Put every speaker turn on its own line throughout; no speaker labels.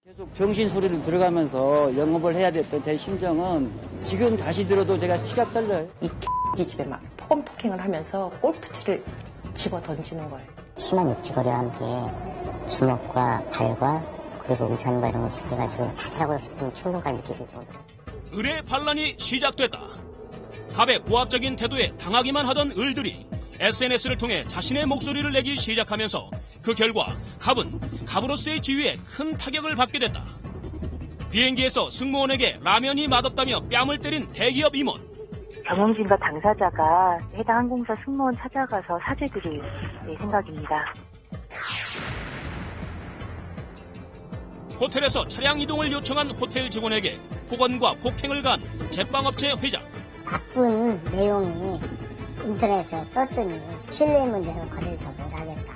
계속 병신 소리를 들어가면서 영업을 해야 됐던 제 심정은 지금 다시 들어도 제가 치가 떨려요.
이 집에 막 폭언폭행을 하면서 골프채를 집어 던지는 거예요.
심한 육지거리와 함께 주먹과 발과 그리고 우산과 이런 것을 해가지고 자살하고 싶은 충동감을 느끼고
을의 반란이 시작됐다. 갑의 고압적인 태도에 당하기만 하던 을들이 SNS를 통해 자신의 목소리를 내기 시작하면서 그 결과 갑은 갑으로서의 지위에 큰 타격을 받게 됐다. 비행기에서 승무원에게 라면이 맛없다며 뺨을 때린 대기업 임원.
경영진과 당사자가 해당 항공사 승무원 찾아가서 사죄드릴 생각입니다.
호텔에서 차량 이동을 요청한 호텔 직원에게 폭언과 폭행을 가한 제빵업체 회장.
나쁜 내용이 인터넷에 떴으니 신뢰 문제로 거래서 못하겠다.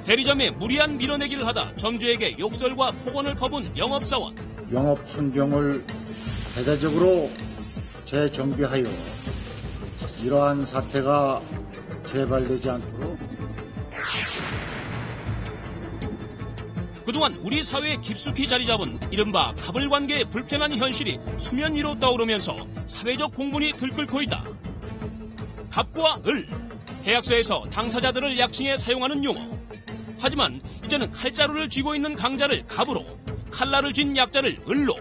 대리점에 무리한 밀어내기를 하다 점주에게 욕설과 폭언을 퍼부은 영업사원.
영업 환경을 대대적으로 재정비하여 이러한 사태가 재발되지 않도록
그동안 우리 사회에 깊숙이 자리 잡은 이른바 갑을 관계의 불편한 현실이 수면 위로 떠오르면서 사회적 공분이 들끓고 있다. 갑과 을, 계약서에서 당사자들을 약칭해 사용하는 용어. 하지만 이제는 칼자루를 쥐고 있는 강자를 갑으로, 칼날을 쥔 약자를 을로,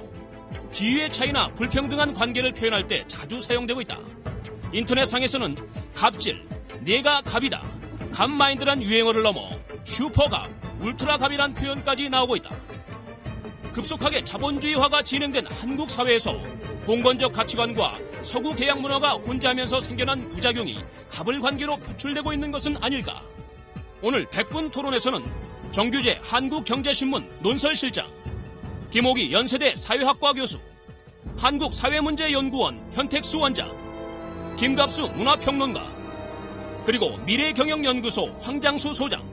지위의 차이나 불평등한 관계를 표현할 때 자주 사용되고 있다. 인터넷상에서는 갑질, 내가 갑이다, 갑마인드란 유행어를 넘어 슈퍼갑, 울트라갑이란 표현까지 나오고 있다. 급속하게 자본주의화가 진행된 한국 사회에서 봉건적 가치관과 서구 계약 문화가 혼재하면서 생겨난 부작용이 갑을 관계로 표출되고 있는 것은 아닐까. 오늘 100분 토론에서는 정규재 한국경제신문 논설실장, 김옥희 연세대 사회학과 교수, 한국사회문제연구원 현택수 원장, 김갑수 문화평론가, 그리고 미래경영연구소 황장수 소장,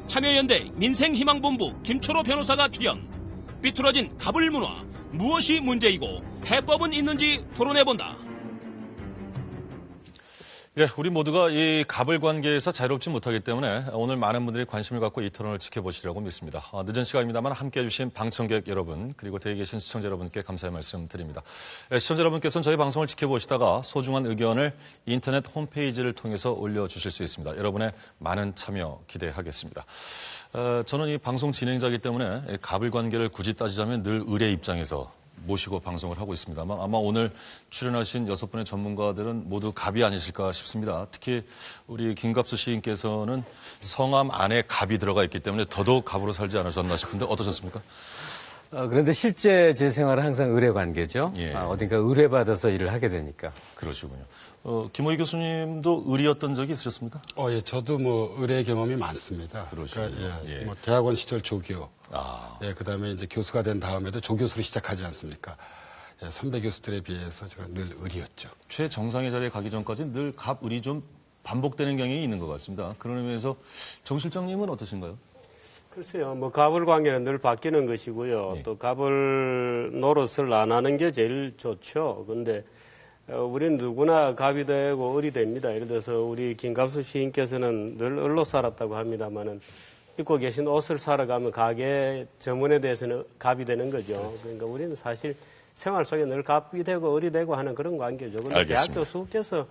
참여연대 민생희망본부 김초로 변호사가 출연. 삐뚤어진 갑을 문화, 무엇이 문제이고 해법은 있는지 토론해본다.
예, 우리 모두가 이 갑을 관계에서 자유롭지 못하기 때문에 오늘 많은 분들이 관심을 갖고 이 토론을 지켜보시려고 믿습니다. 늦은 시간입니다만 함께해 주신 방청객 여러분 그리고 대기 계신 시청자 여러분께 감사의 말씀 드립니다. 시청자 여러분께서는 저희 방송을 지켜보시다가 소중한 의견을 인터넷 홈페이지를 통해서 올려주실 수 있습니다. 여러분의 많은 참여 기대하겠습니다. 저는 이 방송 진행자이기 때문에 갑을 관계를 굳이 따지자면 늘 을의 입장에서 모시고 방송을 하고 있습니다만 아마 오늘 출연하신 6분의 전문가들은 모두 갑이 아니실까 싶습니다. 특히 우리 김갑수 시인께서는 성함 안에 갑이 들어가 있기 때문에 더더욱 갑으로 살지 않으셨나 싶은데 어떠셨습니까?
그런데 실제 제 생활은 항상 의뢰 관계죠.
예.
어딘가 의뢰받아서 일을 하게 되니까.
그러시군요. 김호희 교수님도 의리였던 적이 있으셨습니까?
예, 저도 뭐 의뢰 경험이 많습니다.
그러시군요.
그러니까,
예.
뭐 대학원 시절 조교,
아.
예, 그다음에 이제 교수가 된 다음에도 조교수로 시작하지 않습니까? 예, 선배 교수들에 비해서 제가 늘 의리였죠.
최정상의 자리에 가기 전까지는 늘 갑, 을이 좀 반복되는 경향이 있는 것 같습니다. 그런 의미에서 정 실장님은 어떠신가요?
글쎄요, 뭐 갑을 관계는 늘 바뀌는 것이고요.
네.
또 갑을 노릇을 안 하는 게 제일 좋죠. 근데 우리는 누구나 갑이 되고 을이 됩니다. 예를 들어서 우리 김갑수 시인께서는 늘 을로 살았다고 합니다만은 입고 계신 옷을 사러 가면 가게 점원에 대해서는 갑이 되는 거죠. 그러니까 우리는 사실 생활 속에 늘 갑이 되고 을이 되고 하는 그런 관계죠. 그런데 대학 교수께서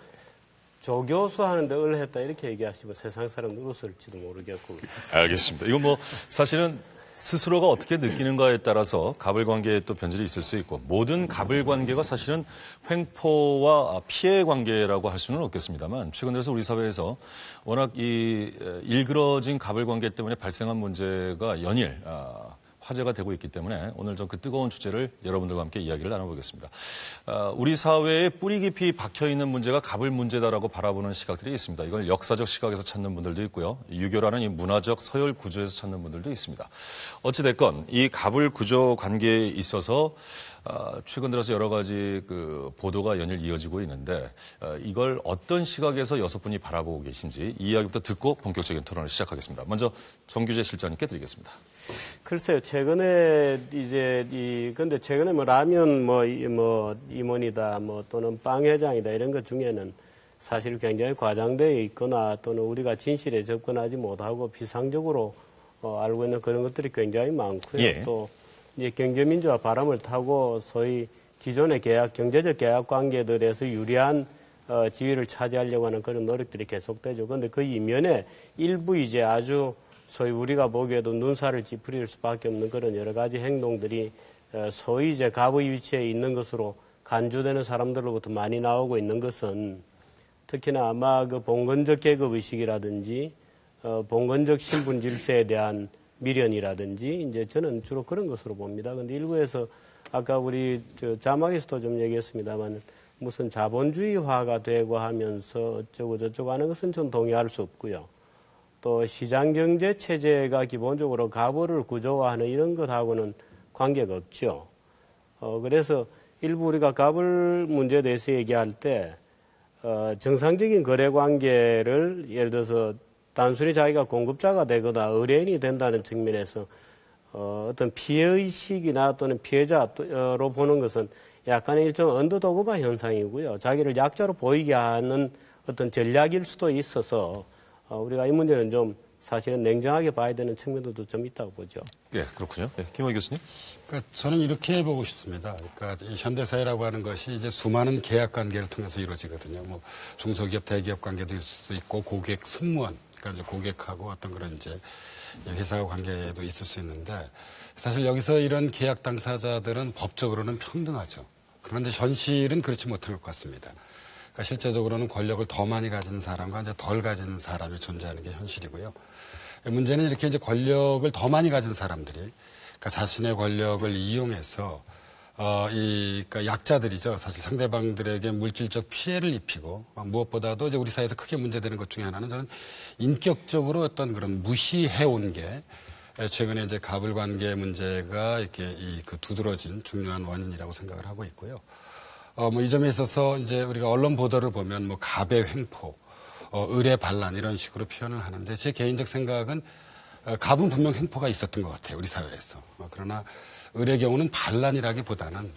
조교수 하는데 을 했다 이렇게 얘기하시면 세상 사람들 웃을지도 모르겠고.
알겠습니다. 이건 뭐 사실은 스스로가 어떻게 느끼는가에 따라서 갑을 관계에 또 변질이 있을 수 있고 모든 갑을 관계가 사실은 횡포와 피해 관계라고 할 수는 없겠습니다만 최근 들어서 우리 사회에서 워낙 이 일그러진 갑을 관계 때문에 발생한 문제가 연일 화제가 되고 있기 때문에 오늘 좀 그 뜨거운 주제를 여러분들과 함께 이야기를 나눠보겠습니다. 우리 사회에 뿌리 깊이 박혀있는 문제가 갑을 문제다라고 바라보는 시각들이 있습니다. 이걸 역사적 시각에서 찾는 분들도 있고요. 유교라는 이 문화적 서열 구조에서 찾는 분들도 있습니다. 어찌됐건 이 갑을 구조 관계에 있어서 최근 들어서 여러 가지 그 보도가 연일 이어지고 있는데 이걸 어떤 시각에서 6분이 바라보고 계신지 이 이야기부터 듣고 본격적인 토론을 시작하겠습니다. 먼저 정규재 실장님께 드리겠습니다.
글쎄요, 최근에 근데 최근에 뭐 라면 임원이다, 또는 빵 회장이다 이런 것 중에는 사실 굉장히 과장되어 있거나 또는 우리가 진실에 접근하지 못하고 비상적으로 알고 있는 그런 것들이 굉장히 많고요.
예.
또 이제 경제민주화 바람을 타고 소위 기존의 경제적 계약 관계들에서 유리한 지위를 차지하려고 하는 그런 노력들이 계속되죠. 그런데 그 이면에 일부 이제 아주 소위 우리가 보기에도 눈살을 찌푸릴 수밖에 없는 그런 여러 가지 행동들이 소위 이제 갑의 위치에 있는 것으로 간주되는 사람들로부터 많이 나오고 있는 것은 특히나 아마 그 봉건적 계급 의식이라든지 봉건적 신분 질서에 대한 미련이라든지 이제 저는 주로 그런 것으로 봅니다. 그런데 일부에서 아까 우리 자막에서도 좀 얘기했습니다만 무슨 자본주의화가 되고 하면서 어쩌고 저쩌고 하는 것은 좀 동의할 수 없고요. 또 시장경제 체제가 기본적으로 가부를 구조화하는 이런 것하고는 관계가 없죠. 그래서 일부 우리가 가불 문제에 대해서 얘기할 때 정상적인 거래 관계를 예를 들어서 단순히 자기가 공급자가 되거나 의뢰인이 된다는 측면에서 어떤 피해의식이나 또는 피해자로 보는 것은 약간의 일종 언더도그바 현상이고요. 자기를 약자로 보이게 하는 어떤 전략일 수도 있어서 우리가 이 문제는 좀 사실은 냉정하게 봐야 되는 측면도 좀 있다고 보죠.
예, 그렇군요. 예, 김호희 교수님.
그러니까 저는 이렇게 보고 싶습니다. 그러니까 이 현대사회라고 하는 것이 이제 수많은 계약 관계를 통해서 이루어지거든요. 뭐 중소기업, 대기업 관계도 있을 수 있고 고객, 승무원, 그러니까 이제 고객하고 어떤 그런 이제 회사 관계도 있을 수 있는데 사실 여기서 이런 계약 당사자들은 법적으로는 평등하죠. 그런데 현실은 그렇지 못할 것 같습니다. 그러니까 실제적으로는 권력을 더 많이 가진 사람과 이제 덜 가진 사람이 존재하는 게 현실이고요. 문제는 이렇게 이제 권력을 더 많이 가진 사람들이 그러니까 자신의 권력을 이용해서 그러니까 약자들이죠. 사실 상대방들에게 물질적 피해를 입히고 무엇보다도 이제 우리 사회에서 크게 문제되는 것 중에 하나는 저는 인격적으로 어떤 그런 무시해온 게 최근에 이제 갑을 관계 문제가 이렇게 그 두드러진 중요한 원인이라고 생각을 하고 있고요. 뭐 이 점에 있어서 이제 우리가 언론 보도를 보면 뭐 갑의 횡포, 의례 반란 이런 식으로 표현을 하는데 제 개인적 생각은 갑은 분명 횡포가 있었던 것 같아요. 우리 사회에서. 그러나 의례의 경우는 반란이라기보다는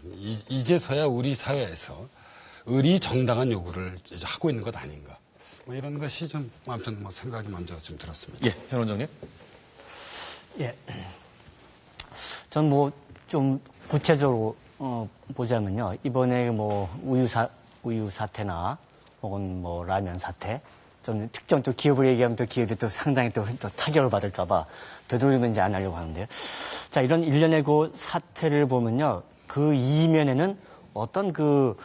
이제서야 우리 사회에서 의리 정당한 요구를 이제 하고 있는 것 아닌가. 뭐 이런 것이 좀 아무튼 뭐 생각이 먼저 좀 들었습니다.
예, 현 원장님.
예. 전 뭐 좀 구체적으로 보자면요. 이번에 뭐 우유 사태나 혹은 뭐 라면 사태, 좀 특정 또 기업을 얘기하면 또 기업이 또 상당히 또 타격을 받을까봐 되도록이면 이제 안 하려고 하는데요. 자, 이런 일련의 그 사태를 보면요. 그 이면에는 어떤 그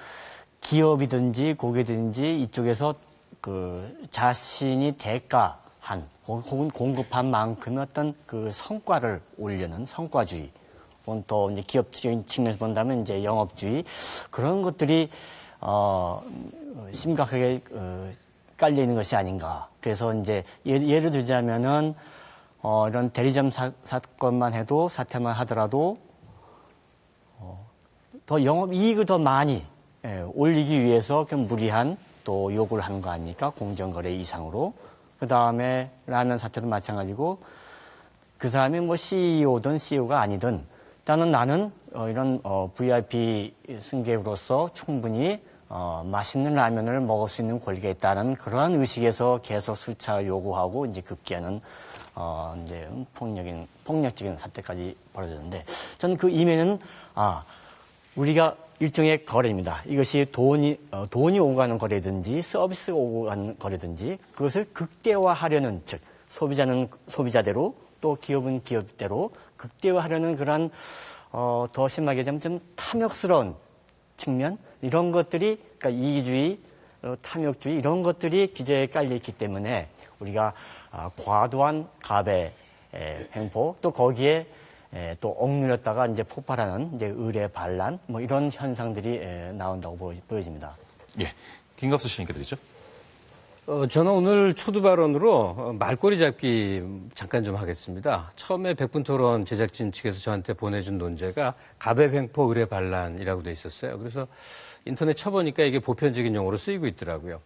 기업이든지 고객이든지 이쪽에서 그 자신이 대가한 혹은 공급한 만큼의 어떤 그 성과를 올리는 성과주의, 혹은 또 이제 기업적인 측면에서 본다면 이제 영업주의, 그런 것들이 심각하게 깔려 있는 것이 아닌가. 그래서 이제 예를 들자면은 이런 대리점 사건만 해도 사태만 하더라도 더 영업 이익을 더 많이 올리기 위해서 좀 무리한 또 요구를 하는 거 아닙니까? 공정거래 이상으로. 그 다음에 라면 사태도 마찬가지고 그 사람이 뭐 CEO든 CEO가 아니든 일단은 나는 이런 VIP 승객으로서 충분히 맛있는 라면을 먹을 수 있는 권리가 있다는 그러한 의식에서 계속 수차 요구하고 이제 급기야는 이제 폭력적인 사태까지 벌어졌는데 저는 그 이면은 우리가 일종의 거래입니다. 이것이 돈이 오고 가는 거래든지 서비스가 오고 가는 거래든지 그것을 극대화하려는 즉 소비자는 소비자대로 또 기업은 기업대로 극대화하려는 그런 더 심하게 되면 좀 탐욕스러운 측면 이런 것들이 그러니까 이기주의, 탐욕주의 이런 것들이 규제에 깔려 있기 때문에 우리가 과도한 갑의 횡포 또 거기에 또 억눌렸다가 이제 폭발하는 이제 의례 반란 뭐 이런 현상들이 나온다고 보여집니다.
예, 김갑수 씨님께 드리죠.
저는 오늘 초두 발언으로 말꼬리 잡기 잠깐 좀 하겠습니다. 처음에 백분토론 제작진 측에서 저한테 보내준 논제가 갑의 횡포 의례 반란이라고 돼 있었어요. 그래서 인터넷 쳐보니까 이게 보편적인 용어로 쓰이고 있더라고요.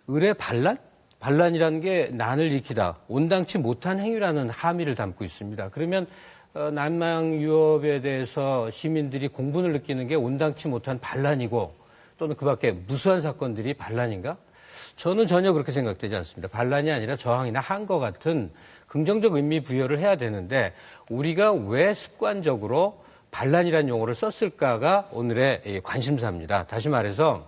의례 반란? 반란이라는 게 난을 일으키다, 온당치 못한 행위라는 함의를 담고 있습니다. 그러면 남양 유업에 대해서 시민들이 공분을 느끼는 게 온당치 못한 반란이고 또는 그 밖에 무수한 사건들이 반란인가? 저는 전혀 그렇게 생각되지 않습니다. 반란이 아니라 저항이나 한과 같은 긍정적 의미 부여를 해야 되는데 우리가 왜 습관적으로 반란이라는 용어를 썼을까가 오늘의 관심사입니다. 다시 말해서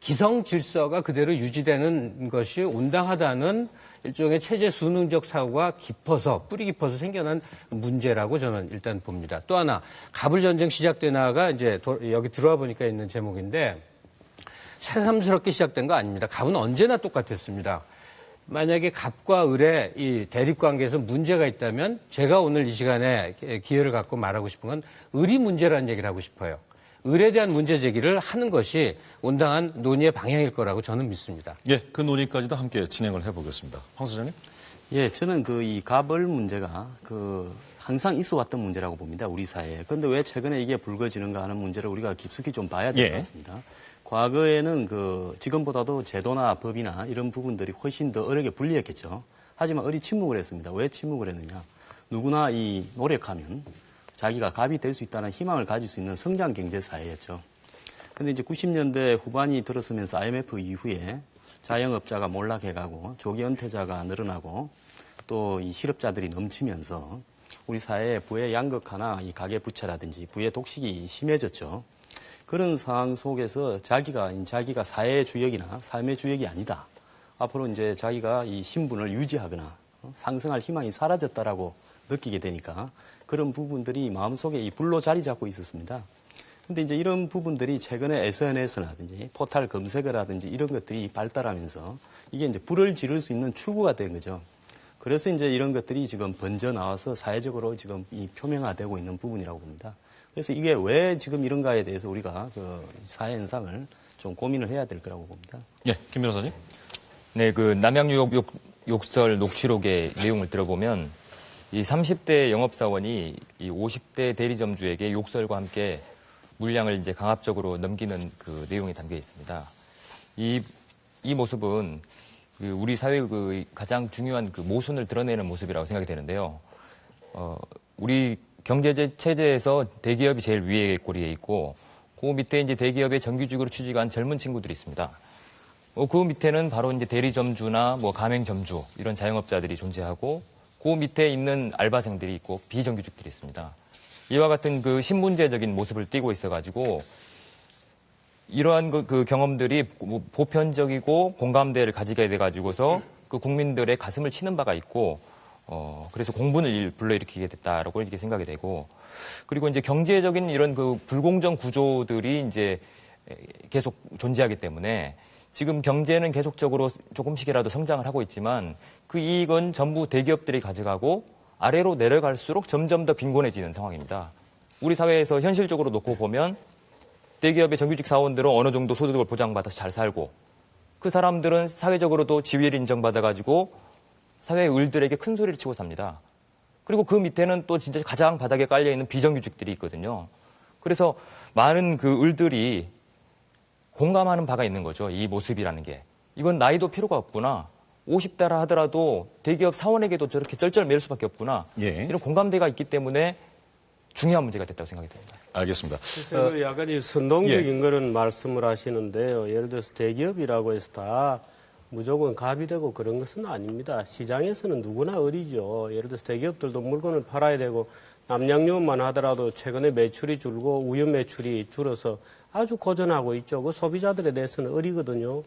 기성 질서가 그대로 유지되는 것이 온당하다는 일종의 체제 수능적 사고가 뿌리 깊어서 생겨난 문제라고 저는 일단 봅니다. 또 하나, 갑을 전쟁 시작되나가 이제 여기 들어와 보니까 있는 제목인데 새삼스럽게 시작된 거 아닙니다. 갑은 언제나 똑같았습니다. 만약에 갑과 을의 이 대립 관계에서 문제가 있다면 제가 오늘 이 시간에 기회를 갖고 말하고 싶은 건 을이 문제라는 얘기를 하고 싶어요. 을에 대한 문제 제기를 하는 것이 온당한 논의의 방향일 거라고 저는 믿습니다.
예, 그 논의까지도 함께 진행을 해보겠습니다. 황 소장님.
예, 저는 이 갑을 문제가 항상 있어 왔던 문제라고 봅니다. 우리 사회에. 그런데 왜 최근에 이게 불거지는가 하는 문제를 우리가 깊숙이 좀 봐야 될 것 같습니다. 과거에는 지금보다도 제도나 법이나 이런 부분들이 훨씬 더 어렵게 불리했겠죠. 하지만 을이 침묵을 했습니다. 왜 침묵을 했느냐. 누구나 노력하면 자기가 갑이 될 수 있다는 희망을 가질 수 있는 성장 경제 사회였죠. 그런데 이제 90년대 후반이 들어서면서 IMF 이후에 자영업자가 몰락해가고 조기 은퇴자가 늘어나고 또 이 실업자들이 넘치면서 우리 사회의 부의 양극화나 이 가계 부채라든지 부의 독식이 심해졌죠. 그런 상황 속에서 자기가 사회의 주역이나 삶의 주역이 아니다. 앞으로 이제 자기가 이 신분을 유지하거나 상승할 희망이 사라졌다라고 느끼게 되니까 그런 부분들이 마음속에 이 불로 자리 잡고 있었습니다. 근데 이제 이런 부분들이 최근에 SNS라든지 포털 검색어라든지 이런 것들이 발달하면서 이게 이제 불을 지를 수 있는 출구가 된 거죠. 그래서 이제 이런 것들이 지금 번져 나와서 사회적으로 지금 표명화되고 있는 부분이라고 봅니다. 그래서 이게 왜 지금 이런가에 대해서 우리가 사회 현상을 좀 고민을 해야 될 거라고 봅니다.
예, 김 변호사님.
네, 남양유 욕설 녹취록의 내용을 들어보면 이 30대 영업사원이 이 50대 대리점주에게 욕설과 함께 물량을 이제 강압적으로 넘기는 그 내용이 담겨 있습니다. 이 모습은 우리 사회의 가장 중요한 모순을 드러내는 모습이라고 생각이 되는데요. 우리 경제 체제에서 대기업이 제일 위에 꼬리에 있고 그 밑에 이제 대기업의 정규직으로 취직한 젊은 친구들이 있습니다. 그 밑에는 바로 이제 대리점주나 가맹점주 이런 자영업자들이 존재하고 그 밑에 있는 알바생들이 있고 비정규직들이 있습니다. 이와 같은 신문제적인 모습을 띠고 있어가지고 이러한 그 경험들이 보편적이고 공감대를 가지게 돼가지고서 국민들의 가슴을 치는 바가 있고 그래서 공분을 불러일으키게 됐다라고 이렇게 생각이 되고 그리고 이제 경제적인 이런 불공정 구조들이 이제 계속 존재하기 때문에 지금 경제는 계속적으로 조금씩이라도 성장을 하고 있지만 그 이익은 전부 대기업들이 가져가고 아래로 내려갈수록 점점 더 빈곤해지는 상황입니다. 우리 사회에서 현실적으로 놓고 보면 대기업의 정규직 사원들은 어느 정도 소득을 보장받아서 잘 살고 그 사람들은 사회적으로도 지위를 인정받아가지고 사회의 을들에게 큰 소리를 치고 삽니다. 그리고 그 밑에는 또 진짜 가장 바닥에 깔려있는 비정규직들이 있거든요. 그래서 많은 을들이 공감하는 바가 있는 거죠. 이 모습이라는 게. 이건 나이도 필요가 없구나. 50대라 하더라도 대기업 사원에게도 저렇게 쩔쩔맬 수밖에 없구나.
예.
이런 공감대가 있기 때문에 중요한 문제가 됐다고 생각이 됩니다.
알겠습니다.
그래서 약간 선동적인 거는 말씀을 하시는데요. 예를 들어서 대기업이라고 해서 다 무조건 갑이 되고 그런 것은 아닙니다. 시장에서는 누구나 을이죠. 예를 들어서 대기업들도 물건을 팔아야 되고 남양유업만 하더라도 최근에 매출이 줄고 우연 매출이 줄어서 아주 고전하고 있죠. 그 소비자들에 대해서는 을이거든요.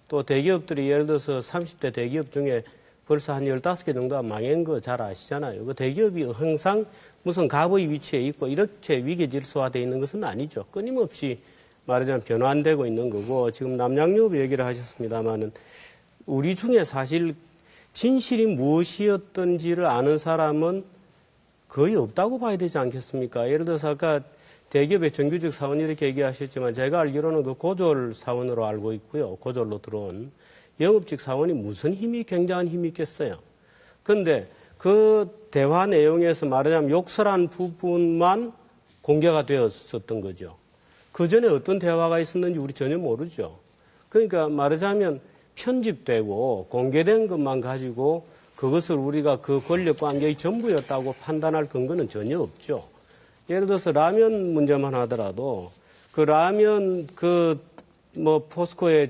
또 대기업들이 예를 들어서 30대 대기업 중에 벌써 한 15개 정도가 망한 거 잘 아시잖아요. 그 대기업이 항상 무슨 갑의 위치에 있고 이렇게 위계 질서화되어 있는 것은 아니죠. 끊임없이 말하자면 변환되고 있는 거고 지금 남양유업 얘기를 하셨습니다마는 우리 중에 사실 진실이 무엇이었던지를 아는 사람은 거의 없다고 봐야 되지 않겠습니까? 예를 들어서 아까 대기업의 정규직 사원 이렇게 얘기하셨지만 제가 알기로는 고졸 사원으로 알고 있고요. 고졸로 들어온 영업직 사원이 무슨 굉장한 힘이 있겠어요. 그런데 그 대화 내용에서 말하자면 욕설한 부분만 공개가 되었었던 거죠. 그 전에 어떤 대화가 있었는지 우리 전혀 모르죠. 그러니까 말하자면 편집되고 공개된 것만 가지고 그것을 우리가 그 권력 관계의 전부였다고 판단할 근거는 전혀 없죠. 예를 들어서 라면 문제만 하더라도 그 라면 포스코의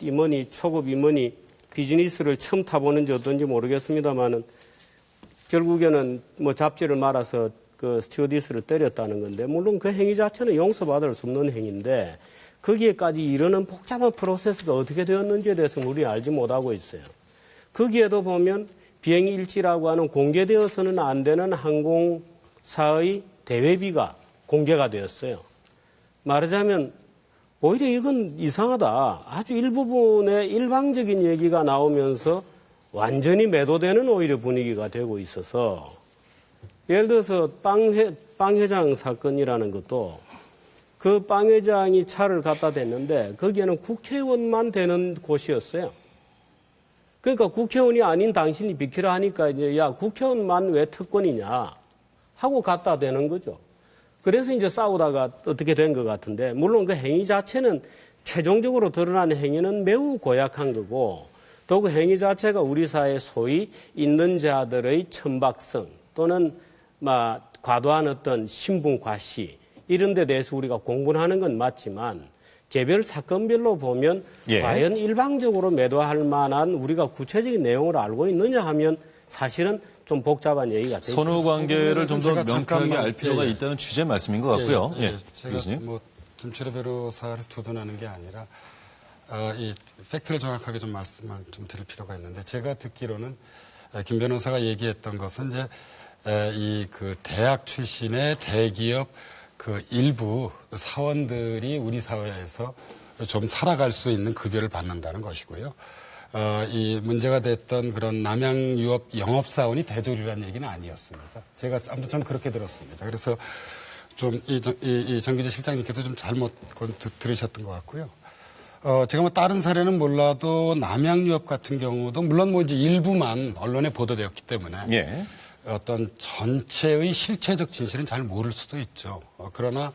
임원이 초급 임원이 비즈니스를 처음 타보는지 어떤지 모르겠습니다만은 결국에는 뭐 잡지를 말아서 그 스튜어디스를 때렸다는 건데, 물론 그 행위 자체는 용서받을 수 없는 행위인데 거기에까지 이르는 복잡한 프로세스가 어떻게 되었는지에 대해서는 우리는 알지 못하고 있어요. 거기에도 보면 비행 일지라고 하는 공개되어서는 안 되는 항공사의 대회비가 공개가 되었어요. 말하자면 오히려 이건 이상하다. 아주 일부분의 일방적인 얘기가 나오면서 완전히 매도되는 오히려 분위기가 되고 있어서, 예를 들어서 빵 회장 사건이라는 것도 그 빵 회장이 차를 갖다 댔는데 거기에는 국회의원만 되는 곳이었어요. 그러니까 국회의원이 아닌 당신이 비키라 하니까 이제 야, 국회의원만 왜 특권이냐 하고 갖다 대는 거죠. 그래서 이제 싸우다가 어떻게 된 것 같은데, 물론 그 행위 자체는 최종적으로 드러난 행위는 매우 고약한 거고, 또 그 행위 자체가 우리 사회 소위 있는 자들의 천박성 또는 과도한 어떤 신분 과시 이런 데 대해서 우리가 공분하는 건 맞지만, 개별 사건별로 보면 과연 일방적으로 매도할 만한 우리가 구체적인 내용을 알고 있느냐 하면 사실은 좀 복잡한 얘기가 되죠.
선후 관계를 좀 더 명쾌하게 알 필요가 있다는 취지의 말씀인 것 같고요.
제가 뭐 김철호 변호사를 두둔하는 게 아니라 이 팩트를 정확하게 좀 말씀을 좀 드릴 필요가 있는데, 제가 듣기로는 김 변호사가 얘기했던 것은 이제 이 그 대학 출신의 대기업 그 일부 사원들이 우리 사회에서 좀 살아갈 수 있는 급여를 받는다는 것이고요. 이 문제가 됐던 그런 남양 유업 영업사원이 대졸이라는 얘기는 아니었습니다. 제가 아무튼 좀 그렇게 들었습니다. 그래서 좀 이 정기재 실장님께서 좀 잘못 들으셨던 것 같고요. 제가 뭐 다른 사례는 몰라도 남양 유업 같은 경우도 물론 뭐 이제 일부만 언론에 보도되었기 때문에 어떤 전체의 실체적 진실은 잘 모를 수도 있죠. 그러나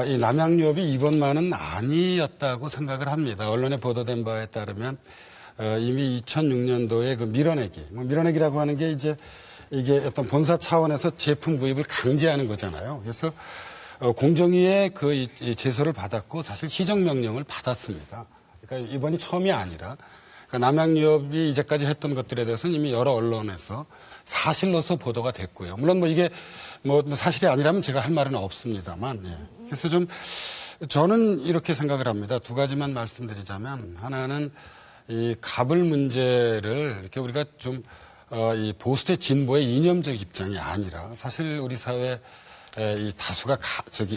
이 남양유업이 이번만은 아니었다고 생각을 합니다. 언론에 보도된 바에 따르면 이미 2006년도에 그 밀어내기, 밀어내기라고 하는 게 이제 이게 어떤 본사 차원에서 제품 구입을 강제하는 거잖아요. 그래서 공정위에 그 제소를 받았고 사실 시정명령을 받았습니다. 그러니까 이번이 처음이 아니라, 그러니까 남양유업이 이제까지 했던 것들에 대해서는 이미 여러 언론에서 사실로서 보도가 됐고요. 물론 뭐 이게 뭐 사실이 아니라면 제가 할 말은 없습니다만, 그래서 좀 저는 이렇게 생각을 합니다. 두 가지만 말씀드리자면, 하나는 이 갑을 문제를 이렇게 우리가 좀 이 보수대 진보의 이념적 입장이 아니라 사실 우리 사회 이 다수가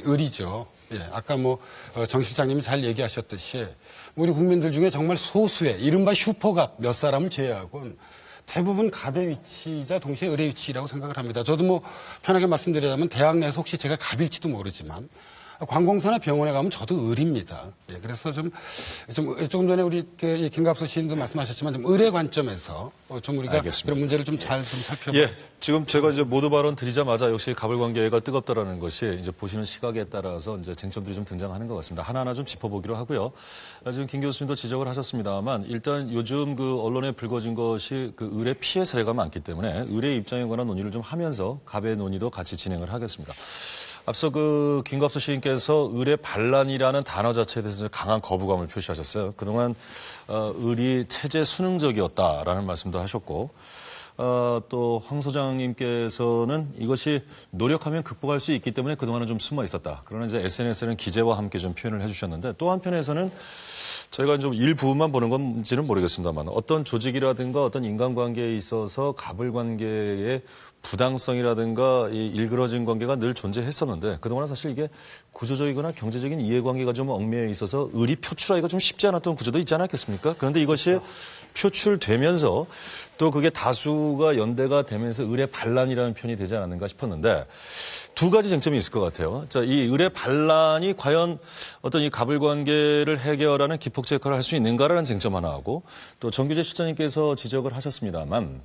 을이죠. 아까 뭐 정 실장님이 잘 얘기하셨듯이 우리 국민들 중에 정말 소수의 이른바 슈퍼갑 몇 사람을 제외하고는 대부분 갑의 위치이자 동시에 을의 위치라고 생각을 합니다. 저도 뭐 편하게 말씀드리자면 대학 내에서 혹시 제가 갑일지도 모르지만 관공서나 병원에 가면 저도 을입니다. 그래서 좀 조금 전에 우리 김갑수 시인도 말씀하셨지만 좀 을의 관점에서 좀 우리가 알겠습니다. 그런 문제를 좀 잘 좀 살펴봐야죠.
지금 제가 이제 모두 발언 드리자마자 역시 갑을 관계가 뜨겁다라는 것이 이제 보시는 시각에 따라서 이제 쟁점들이 좀 등장하는 것 같습니다. 하나하나 좀 짚어보기로 하고요. 지금 김 교수님도 지적을 하셨습니다만, 일단 요즘 그 언론에 불거진 것이 그 을의 피해 사례가 많기 때문에 을의 입장에 관한 논의를 좀 하면서 갑의 논의도 같이 진행을 하겠습니다. 앞서 그 김갑수 시인께서 을의 반란이라는 단어 자체에 대해서 강한 거부감을 표시하셨어요. 그동안 을이 체제 순응적이었다라는 말씀도 하셨고, 또 황 소장님께서는 이것이 노력하면 극복할 수 있기 때문에 그동안은 좀 숨어 있었다. 그러나 이제 SNS에는 기재와 함께 좀 표현을 해주셨는데, 또 한편에서는 저희가 좀 일부분만 보는 건지는 모르겠습니다만, 어떤 조직이라든가 어떤 인간관계에 있어서 갑을 관계의 부당성이라든가 이 일그러진 관계가 늘 존재했었는데, 그동안은 사실 이게 구조적이거나 경제적인 이해관계가 좀 얽매여 있어서 을이 표출하기가 좀 쉽지 않았던 구조도 있지 않았겠습니까? 그런데 이것이 표출되면서 또 그게 다수가 연대가 되면서 을의 반란이라는 표현이 되지 않았는가 싶었는데, 두 가지 쟁점이 있을 것 같아요. 자, 이 을의 반란이 과연 어떤 이 갑을 관계를 해결하는 기폭제 역할을 할 수 있는가라는 쟁점 하나 하고, 또 정규재 실장님께서 지적을 하셨습니다만,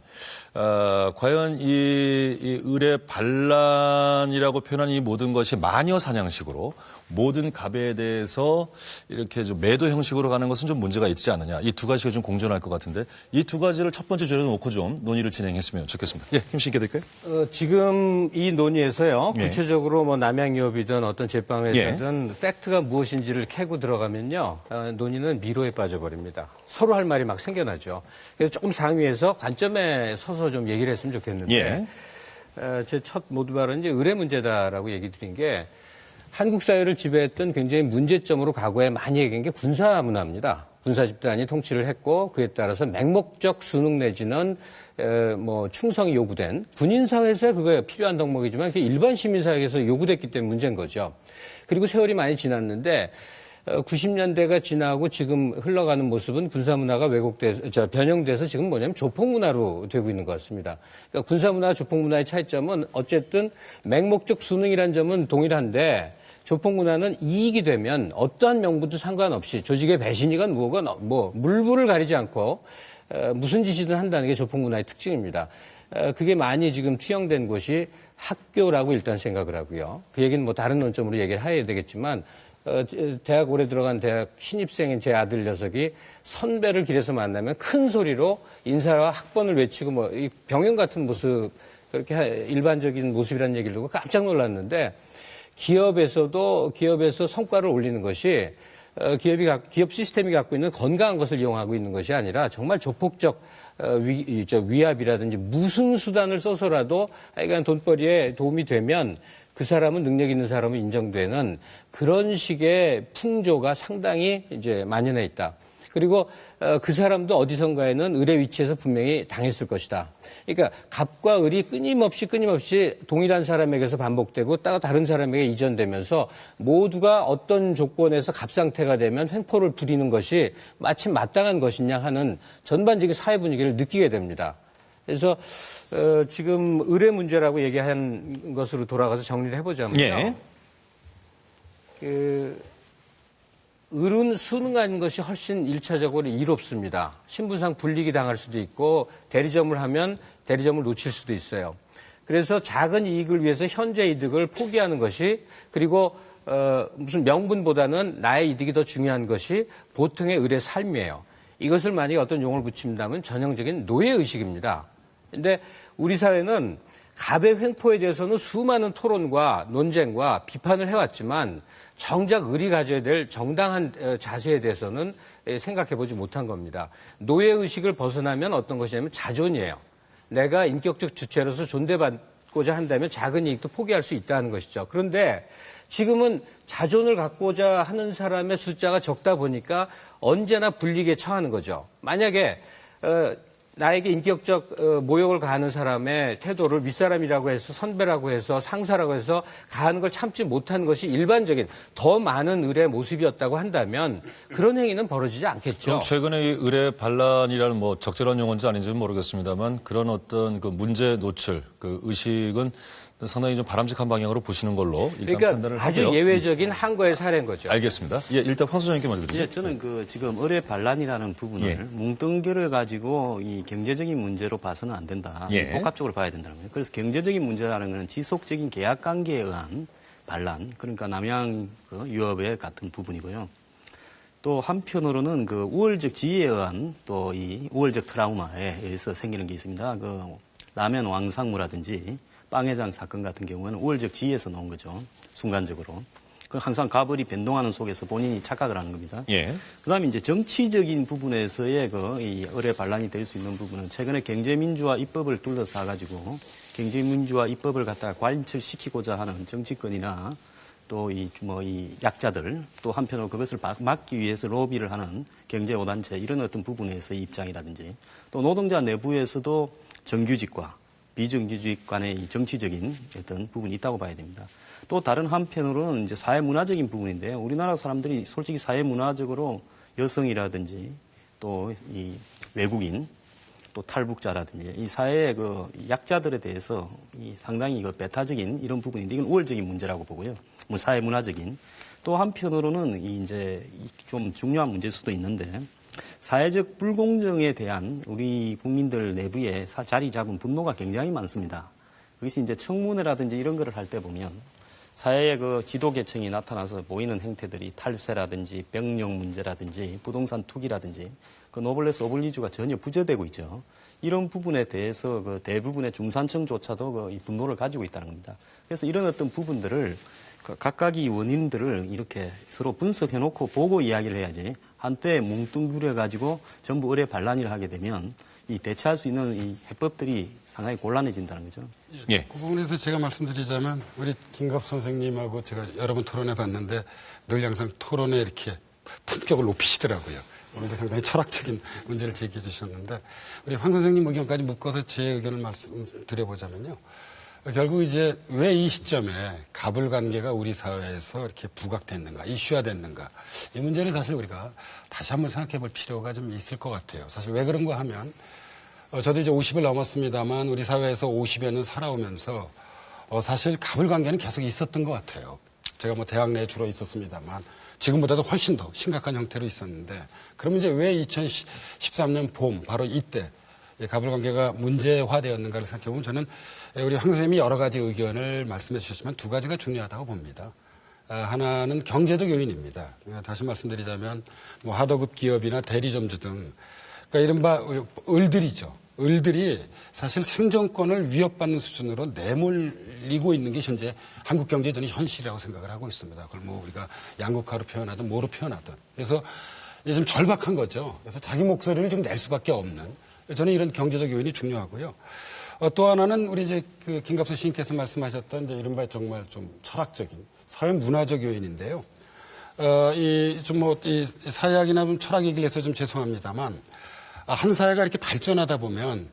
과연 이 을의 반란이라고 표현한 이 모든 것이 마녀 사냥식으로 모든 갑에 대해서 이렇게 좀 매도 형식으로 가는 것은 좀 문제가 있지 않느냐. 이 두 가지가 좀 공존할 것 같은데, 이 두 가지를 첫 번째 줄에 놓고 좀 논의를 진행했으면 좋겠습니다. 김 씨께 드릴까요?
지금 이 논의에서요. 구체적으로 뭐 남양유업이든 어떤 제빵회사든 팩트가 무엇인지를 캐고 들어가면요, 논의는 미로에 빠져버립니다. 서로 할 말이 막 생겨나죠. 그래서 조금 상위에서 관점에 서서 좀 얘기를 했으면 좋겠는데, 제 첫 모두 발언은 이제 의뢰 문제다라고 얘기 드린 게, 한국 사회를 지배했던 굉장히 문제점으로 과거에 많이 얘기한 게 군사 문화입니다. 군사 집단이 통치를 했고 그에 따라서 맹목적 순응 내지는 뭐 충성이 요구된 군인 사회에서 그거에 필요한 덕목이지만 그게 일반 시민 사회에서 요구됐기 때문에 문제인 거죠. 그리고 세월이 많이 지났는데 90년대가 지나고 지금 흘러가는 모습은 군사 문화가 변형돼서 지금 뭐냐면 조폭 문화로 되고 있는 것 같습니다. 그러니까 군사 문화와 조폭 문화의 차이점은 어쨌든 맹목적 순응이라는 점은 동일한데 조폭 문화는 이익이 되면 어떠한 명분도 상관없이 조직의 배신이건 뭐건 뭐 물불을 가리지 않고 무슨 짓이든 한다는 게 조폭 문화의 특징입니다. 그게 많이 지금 투영된 곳이 학교라고 일단 생각을 하고요. 그 얘기는 뭐 다른 논점으로 얘기를 해야 되겠지만 대학 올해 들어간 대학 신입생인 제 아들 녀석이 선배를 길에서 만나면 큰 소리로 인사와 학번을 외치고 뭐 이 병영 같은 모습 그렇게 일반적인 모습이라는 얘기를 듣고 깜짝 놀랐는데 기업에서 성과를 올리는 것이 기업 시스템이 갖고 있는 건강한 것을 이용하고 있는 것이 아니라 정말 조폭적 위압이라든지 무슨 수단을 써서라도 하여간 돈벌이에 도움이 되면 그 사람은 능력 있는 사람은 인정되는 그런 식의 풍조가 상당히 이제 만연해 있다. 그리고 그 사람도 어디선가에는 을의 위치에서 분명히 당했을 것이다. 그러니까 갑과 을이 끊임없이 동일한 사람에게서 반복되고 다른 사람에게 이전되면서 모두가 어떤 조건에서 갑 상태가 되면 횡포를 부리는 것이 마침 마땅한 것이냐 하는 전반적인 사회 분위기를 느끼게 됩니다. 그래서 지금 을의 문제라고 얘기한 것으로 돌아가서 정리를 해보자면요. 을은 순응하는 것이 훨씬 1차적으로 이롭습니다. 신분상 불리기 당할 수도 있고 대리점을 하면 대리점을 놓칠 수도 있어요. 그래서 작은 이익을 위해서 현재 이득을 포기하는 것이 그리고 무슨 명분보다는 나의 이득이 더 중요한 것이 보통의 을의 삶이에요. 이것을 만약에 어떤 용어를 붙인다면 전형적인 노예의식입니다. 그런데 우리 사회는 갑의 횡포에 대해서는 수많은 토론과 논쟁과 비판을 해왔지만 정작 을이 가져야 될 정당한 자세에 대해서는 생각해보지 못한 겁니다. 노예의식을 벗어나면 어떤 것이냐면 자존이에요. 내가 인격적 주체로서 존대받고자 한다면 작은 이익도 포기할 수 있다는 것이죠. 그런데 지금은 자존을 갖고자 하는 사람의 숫자가 적다 보니까 언제나 불리기에 처하는 거죠. 만약에 나에게 인격적 모욕을 가하는 사람의 태도를 윗사람이라고 해서 선배라고 해서 상사라고 해서 가하는 걸 참지 못한 것이 일반적인 더 많은 을의 모습이었다고 한다면 그런 행위는 벌어지지 않겠죠.
그럼 최근에 이 을의 반란이라는 뭐 적절한 용어인지 아닌지는 모르겠습니다만 그런 어떤 그 문제 노출, 그 의식은 상당히 좀 바람직한 방향으로 보시는 걸로 일단
그러니까
판단을
아주
하고요.
예외적인 한거의 사례인 거죠.
알겠습니다. 예, 일단 황 소장님께 먼저 드리죠.
예, 저는 지금 을의 반란이라는 부분을 뭉뚱결을 가지고 이 경제적인 문제로 봐서는 안 된다. 복합적으로 봐야 된다는 거예요. 그래서 경제적인 문제라는 것은 지속적인 계약 관계에 의한 반란, 그러니까 남양 유업의 같은 부분이고요. 또 한편으로는 그 우월적 지위에 의한 또 이 우월적 트라우마에 의해서 생기는 게 있습니다. 그 라면 왕상무라든지 빵회장 사건 같은 경우는 우월적 지위에서 나온 거죠. 순간적으로. 그 항상 갑을이 변동하는 속에서 본인이 착각을 하는 겁니다. 그다음에 이제 정치적인 부분에서의 이 을의 반란이 될 수 있는 부분은 최근에 경제민주화 입법을 둘러싸 가지고 경제민주화 입법을 갖다가 관철시키고자 하는 정치권이나 또 이 약자들 또 한편으로 그것을 막기 위해서 로비를 하는 경제오단체 이런 어떤 부분에서의 입장이라든지 또 노동자 내부에서도 정규직과 비정규직 간의 이 정치적인 어떤 부분이 있다고 봐야 됩니다. 또 다른 한편으로는 이제 사회문화적인 부분인데요. 우리나라 사람들이 솔직히 사회문화적으로 여성이라든지 또 이 외국인 또 탈북자라든지 이 사회의 그 약자들에 대해서 이 상당히 배타적인 이런 부분인데 이건 우월적인 문제라고 보고요. 뭐 사회문화적인 또 한편으로는 이제 좀 중요한 문제일 수도 있는데 사회적 불공정에 대한 우리 국민들 내부에 자리 잡은 분노가 굉장히 많습니다. 그것이 이제 청문회라든지 이런 거를 할 때 보면 사회의 그 지도계층이 나타나서 보이는 행태들이 탈세라든지 병력 문제라든지 부동산 투기라든지 그 노블레스 오블리주가 전혀 부재되고 있죠. 이런 부분에 대해서 그 대부분의 중산층조차도 그 이 분노를 가지고 있다는 겁니다. 그래서 이런 어떤 부분들을 각각의 원인들을 이렇게 서로 분석해놓고 보고 이야기를 해야지 한때 뭉뚱그려가지고 전부 의뢰 반란을 하게 되면 이 대처할 수 있는 이 해법들이 상당히 곤란해진다는 거죠.
예. 그 부분에서 제가 말씀드리자면 우리 김갑 선생님하고 제가 여러 번 토론해 봤는데 늘 항상 토론에 이렇게 품격을 높이시더라고요. 오늘도 상당히 철학적인 문제를 제기해 주셨는데 우리 황 선생님 의견까지 묶어서 제 의견을 말씀드려보자면요. 결국 이제 왜 이 시점에 갑을 관계가 우리 사회에서 이렇게 부각됐는가, 이슈화됐는가. 이 문제를 사실 우리가 다시 한번 생각해 볼 필요가 좀 있을 것 같아요. 사실 왜 그런가 하면 저도 이제 50을 넘었습니다만 우리 사회에서 50여 년 살아오면서 사실 갑을 관계는 계속 있었던 것 같아요. 제가 뭐 대학 내에 주로 있었습니다만 지금보다도 훨씬 더 심각한 형태로 있었는데 그러면 이제 왜 2013년 봄 바로 이때 갑을 관계가 문제화되었는가를 생각해보면 저는 우리 황 선생님이 여러 가지 의견을 말씀해 주셨지만 두 가지가 중요하다고 봅니다. 하나는 경제적 요인입니다. 다시 말씀드리자면 뭐 하도급 기업이나 대리점주 등 그러니까 이른바 을들이죠. 을들이 사실 생존권을 위협받는 수준으로 내몰리고 있는 게 현재 한국 경제의 저는 현실이라고 생각을 하고 있습니다. 그걸 뭐 우리가 양극화로 표현하든 뭐로 표현하든. 그래서 이제 좀 절박한 거죠. 그래서 자기 목소리를 좀 낼 수밖에 없는. 저는 이런 경제적 요인이 중요하고요. 또 하나는 우리 이제 그 김갑수 시인께서 말씀하셨던 이제 이른바 정말 좀 철학적인 사회 문화적 요인인데요. 이 사회학이나 철학 얘기를 해서 좀 죄송합니다만 한 사회가 이렇게 발전하다 보면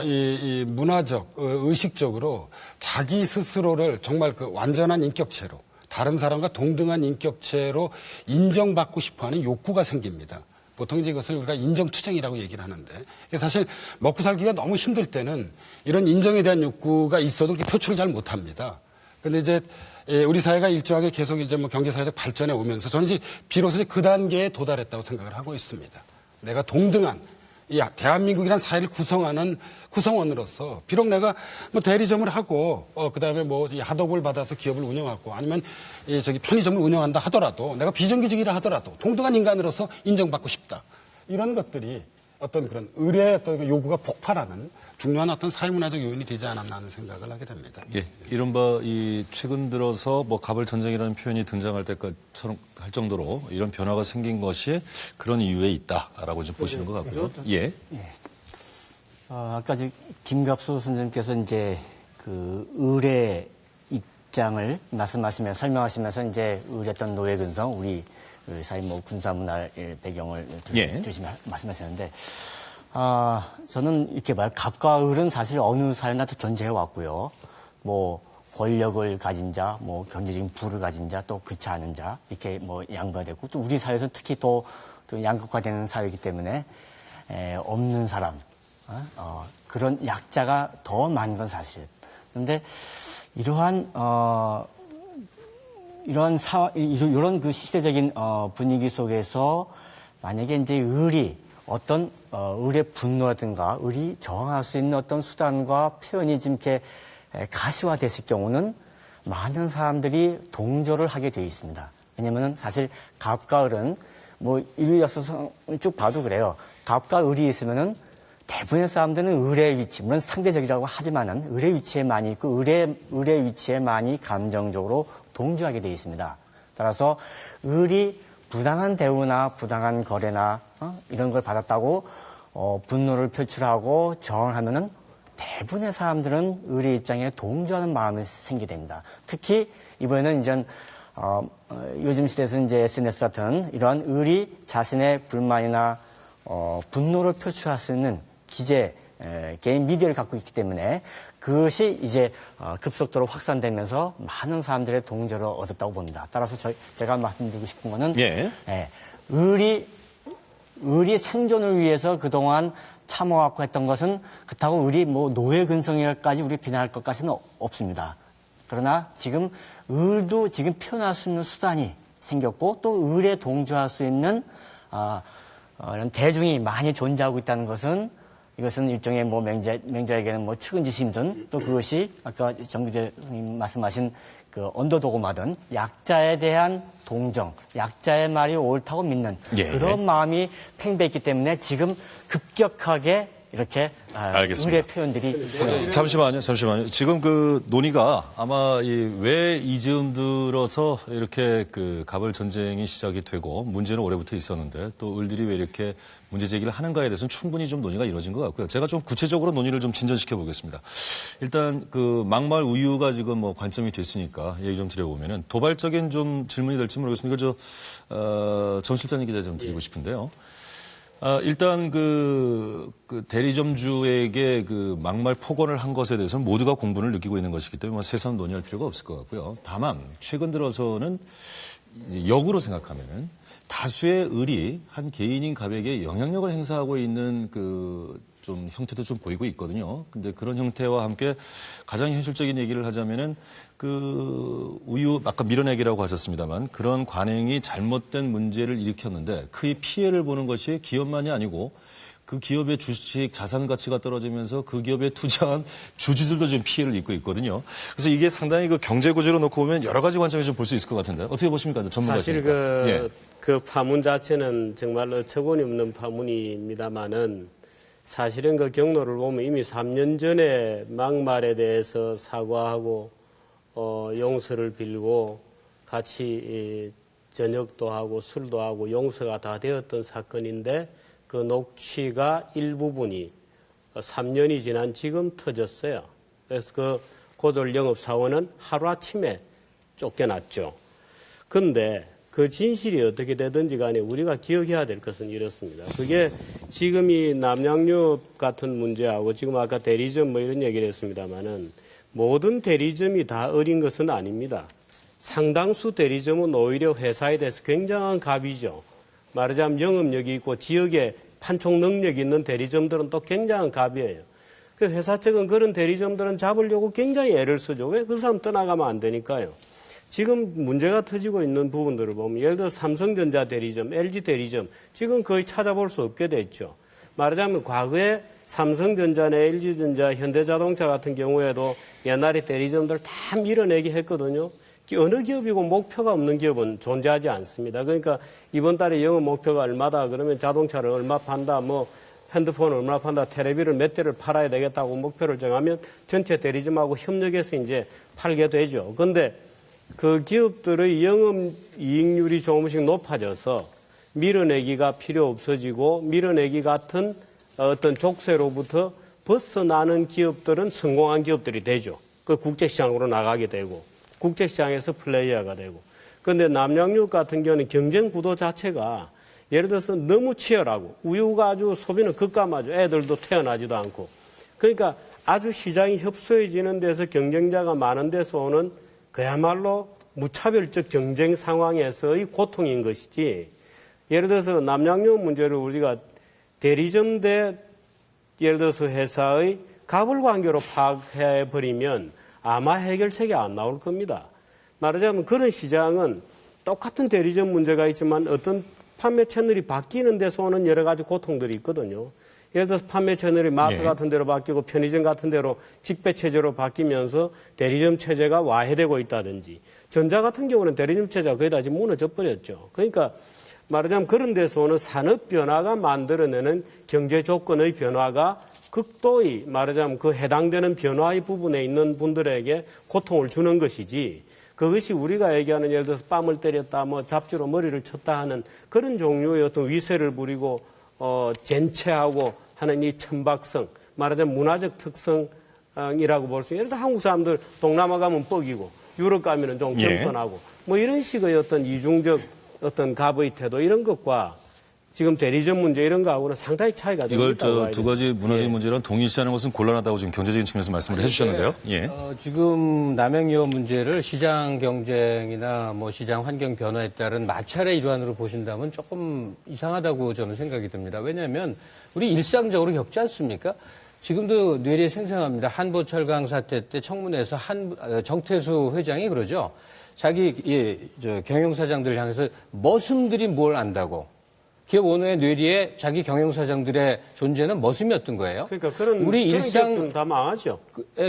이 문화적, 의식적으로 자기 스스로를 정말 그 완전한 인격체로 다른 사람과 동등한 인격체로 인정받고 싶어하는 욕구가 생깁니다. 보통 이제 이것을 우리가 인정투쟁이라고 얘기를 하는데 사실 먹고 살기가 너무 힘들 때는 이런 인정에 대한 욕구가 있어도 표출을 잘 못합니다. 그런데 이제 우리 사회가 일정하게 계속 이제 뭐 경제사회적 발전에 오면서 저는 이제 비로소 그 단계에 도달했다고 생각을 하고 있습니다. 내가 동등한 이 대한민국이란 사회를 구성하는 구성원으로서 비록 내가 뭐 대리점을 하고 그다음에 뭐 하도급을 받아서 기업을 운영하고 아니면 저기 편의점을 운영한다 하더라도 내가 비정규직이라 하더라도 동등한 인간으로서 인정받고 싶다. 이런 것들이 어떤 그런 의뢰의 어떤 요구가 폭발하는 중요한 어떤 사회문화적 요인이 되지 않았나 하는 생각을 하게 됩니다.
예, 이른바 이 최근 들어서 뭐 갑을 전쟁이라는 표현이 등장할 때까지처럼 할 정도로 이런 변화가 생긴 것이 그런 이유에 있다라고 좀 보시는 것 같고요. 예.
예. 아까 김갑수 선생님께서 이제 그 의뢰 입장을 말씀하시면서 설명하시면서 이제 의뢰했던 노예근성 우리 사회 뭐 군사문화 배경을 조심히 말씀하셨는데. 저는 이렇게 갑과 을은 사실 어느 사회나 다 존재해 왔고요. 뭐, 권력을 가진 자, 뭐, 경제적인 부를 가진 자, 또 그렇지 않은 자, 이렇게 뭐, 양보가 됐고, 또 우리 사회에서는 특히 또 양극화되는 사회이기 때문에, 없는 사람, 그런 약자가 더 많은 건 사실. 그런데 이러한 이런 그 시대적인 분위기 속에서 만약에 이제 을이 어떤 을의 분노라든가 을이 저항할 수 있는 어떤 수단과 표현이 좀 이렇게 가시화됐을 경우는 많은 사람들이 동조를 하게 되어 있습니다. 왜냐하면 사실 갑과 을은 뭐 인류역사상 쭉 봐도 그래요. 갑과 을이 있으면은 대부분의 사람들은 을의 위치, 물론 상대적이라고 하지만은 을의 위치에 많이 있고 을의 위치에 많이 감정적으로 동조하게 되어 있습니다. 따라서 을이 부당한 대우나 부당한 거래나 이런 걸 받았다고 분노를 표출하고 저항하면은 대부분의 사람들은 을의 입장에 동조하는 마음이 생기게 됩니다. 특히 이번에는 이제 요즘 시대에서는 이제 SNS 같은 이러한 을이 자신의 불만이나 분노를 표출할 수 있는 개인 미디어를 갖고 있기 때문에 그것이 이제 급속도로 확산되면서 많은 사람들의 동조를 얻었다고 봅니다. 따라서 제가 말씀드리고 싶은 거는 을이 생존을 위해서 그동안 참아왔고 했던 것은 그렇다고 을이 뭐 노예 근성이라까지 우리 비난할 것까지는 없습니다. 그러나 지금 을도 지금 표현할 수 있는 수단이 생겼고 또 을에 동조할 수 있는 이런 대중이 많이 존재하고 있다는 것은 이것은 일종의 뭐 맹자에게는 뭐 측은지심이든 또 그것이 아까 정규대 선생님 말씀하신 그 언더도그마든 약자에 대한 동정, 약자의 말이 옳다고 믿는
예.
그런 마음이 팽배했기 때문에 지금 급격하게 이렇게
알겠습니다.
의례 표현들이
잠시만요. 지금 그 논의가 아마 왜 이즈음 들어서 이렇게 그 갑을 전쟁이 시작이 되고 문제는 올해부터 있었는데 또 을들이 왜 이렇게 문제 제기를 하는가에 대해서는 충분히 좀 논의가 이루어진 것 같고요. 제가 좀 구체적으로 논의를 좀 진전시켜 보겠습니다. 일단 그 막말 우유가 지금 뭐 관점이 됐으니까 얘기 좀 드려보면은 도발적인 좀 질문이 될지 모르겠습니다. 정 실장님 기자 좀 드리고 싶은데요. 일단 그 대리점주에게 그 막말 폭언을 한 것에 대해서는 모두가 공분을 느끼고 있는 것이기 때문에 세상 논의할 필요가 없을 것 같고요. 다만 최근 들어서는 역으로 생각하면은 다수의 을이 한 개인인 갑에게 영향력을 행사하고 있는 그 좀 형태도 좀 보이고 있거든요. 근데 그런 형태와 함께 가장 현실적인 얘기를 하자면은 그 우유 아까 밀어내기라고 하셨습니다만 그런 관행이 잘못된 문제를 일으켰는데 그의 피해를 보는 것이 기업만이 아니고 그 기업의 주식 자산 가치가 떨어지면서 그 기업에 투자한 주주들도 좀 피해를 입고 있거든요. 그래서 이게 상당히 그 경제 구조로 놓고 보면 여러 가지 관점에서 좀 볼 수 있을 것 같은데 어떻게 보십니까? 전문가시니까.
사실 그 파문 자체는 정말로 처분이 없는 파문입니다만은 사실은 그 경로를 보면 이미 3년 전에 막말에 대해서 사과하고 용서를 빌고 같이 저녁도 하고 술도 하고 용서가 다 되었던 사건인데 그 녹취가 일부분이 3년이 지난 지금 터졌어요. 그래서 그 고졸 영업사원은 하루아침에 쫓겨났죠. 그런데 그 진실이 어떻게 되든지 간에 우리가 기억해야 될 것은 이렇습니다. 그게 지금 이 남양유업 같은 문제하고 지금 아까 대리점 뭐 이런 얘기를 했습니다마는 모든 대리점이 다 어린 것은 아닙니다. 상당수 대리점은 오히려 회사에 대해서 굉장한 갑이죠. 말하자면 영업력이 있고 지역에 판촉 능력이 있는 대리점들은 또 굉장한 갑이에요. 그 회사 측은 그런 대리점들은 잡으려고 굉장히 애를 쓰죠. 왜 그 사람 떠나가면 안 되니까요. 지금 문제가 터지고 있는 부분들을 보면 예를 들어 삼성전자 대리점, LG 대리점 지금 거의 찾아볼 수 없게 됐죠. 말하자면 과거에 삼성전자나 LG전자, 현대자동차 같은 경우에도 옛날에 대리점들 다 밀어내기 했거든요. 어느 기업이고 목표가 없는 기업은 존재하지 않습니다. 그러니까 이번 달에 영업 목표가 얼마다 그러면 자동차를 얼마 판다, 뭐 핸드폰을 얼마 판다, 텔레비를 몇 대를 팔아야 되겠다고 목표를 정하면 전체 대리점하고 협력해서 이제 팔게 되죠. 그런데 그 기업들의 영업이익률이 조금씩 높아져서 밀어내기가 필요 없어지고 밀어내기 같은 어떤 족쇄로부터 벗어나는 기업들은 성공한 기업들이 되죠. 그 국제시장으로 나가게 되고 국제시장에서 플레이어가 되고. 그런데 남양유업 같은 경우는 경쟁 구도 자체가 예를 들어서 너무 치열하고 우유가 아주 소비는 급감하죠. 애들도 태어나지도 않고. 그러니까 아주 시장이 협소해지는 데서 경쟁자가 많은 데서 오는 그야말로 무차별적 경쟁 상황에서의 고통인 것이지 예를 들어서 남양유업 문제를 우리가 대리점 대 예를 들어서 회사의 갑을관계로 파악해버리면 아마 해결책이 안 나올 겁니다. 말하자면 그런 시장은 똑같은 대리점 문제가 있지만 어떤 판매 채널이 바뀌는 데서 오는 여러 가지 고통들이 있거든요. 예를 들어서 판매 채널이 마트 같은 데로 바뀌고 편의점 같은 데로 직배 체제로 바뀌면서 대리점 체제가 와해되고 있다든지 전자 같은 경우는 대리점 체제가 거의 다 지금 무너져 버렸죠. 그러니까 말하자면 그런 데서 오는 산업 변화가 만들어내는 경제 조건의 변화가 극도의 말하자면 그 해당되는 변화의 부분에 있는 분들에게 고통을 주는 것이지 그것이 우리가 얘기하는 예를 들어서 뺨을 때렸다 뭐 잡지로 머리를 쳤다 하는 그런 종류의 어떤 위세를 부리고 젠체하고 하는 이 천박성, 말하자면 문화적 특성이라고 볼 수 있는, 예를 들어 한국 사람들 동남아 가면 뻑이고, 유럽 가면은 좀 겸손하고, 뭐 이런 식의 어떤 이중적 어떤 갑의 태도 이런 것과 지금 대리점 문제 이런 거하고는 상당히 차이가 됩니다.
이걸 두 가지 문화적인 문제랑 동일시하는 것은 곤란하다고 지금 경제적인 측면에서 말씀을 해주셨는데요. 예.
지금 남양유업 문제를 시장 경쟁이나 뭐 시장 환경 변화에 따른 마찰의 일환으로 보신다면 조금 이상하다고 저는 생각이 듭니다. 왜냐하면 우리 일상적으로 겪지 않습니까? 지금도 뇌리에 생생합니다. 한보철강 사태 때 청문회에서 정태수 회장이 그러죠. 자기 경영사장들을 향해서 머슴들이 뭘 안다고. 기업 오너의 뇌리에 자기 경영사장들의 존재는 머슴이었던 거예요.
그러니까 그런
우리 일상
다 망하죠.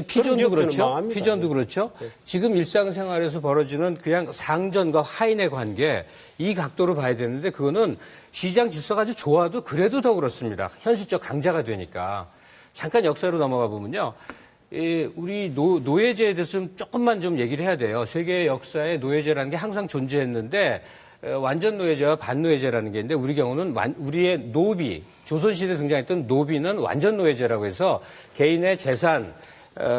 피존도 그렇죠.
망합니다.
피존도 그렇죠.
네.
지금 일상생활에서 벌어지는 그냥 상전과 하인의 관계 이 각도로 봐야 되는데 그거는 시장 질서가 아주 좋아도 그래도 더 그렇습니다. 현실적 강자가 되니까. 잠깐 역사로 넘어가 보면요. 우리 노예제에 대해서 조금만 좀 얘기를 해야 돼요. 세계 역사에 노예제라는 게 항상 존재했는데 완전 노예제와 반노예제라는 게 있는데 우리 경우는 우리의 노비, 조선시대에 등장했던 노비는 완전 노예제라고 해서 개인의 재산,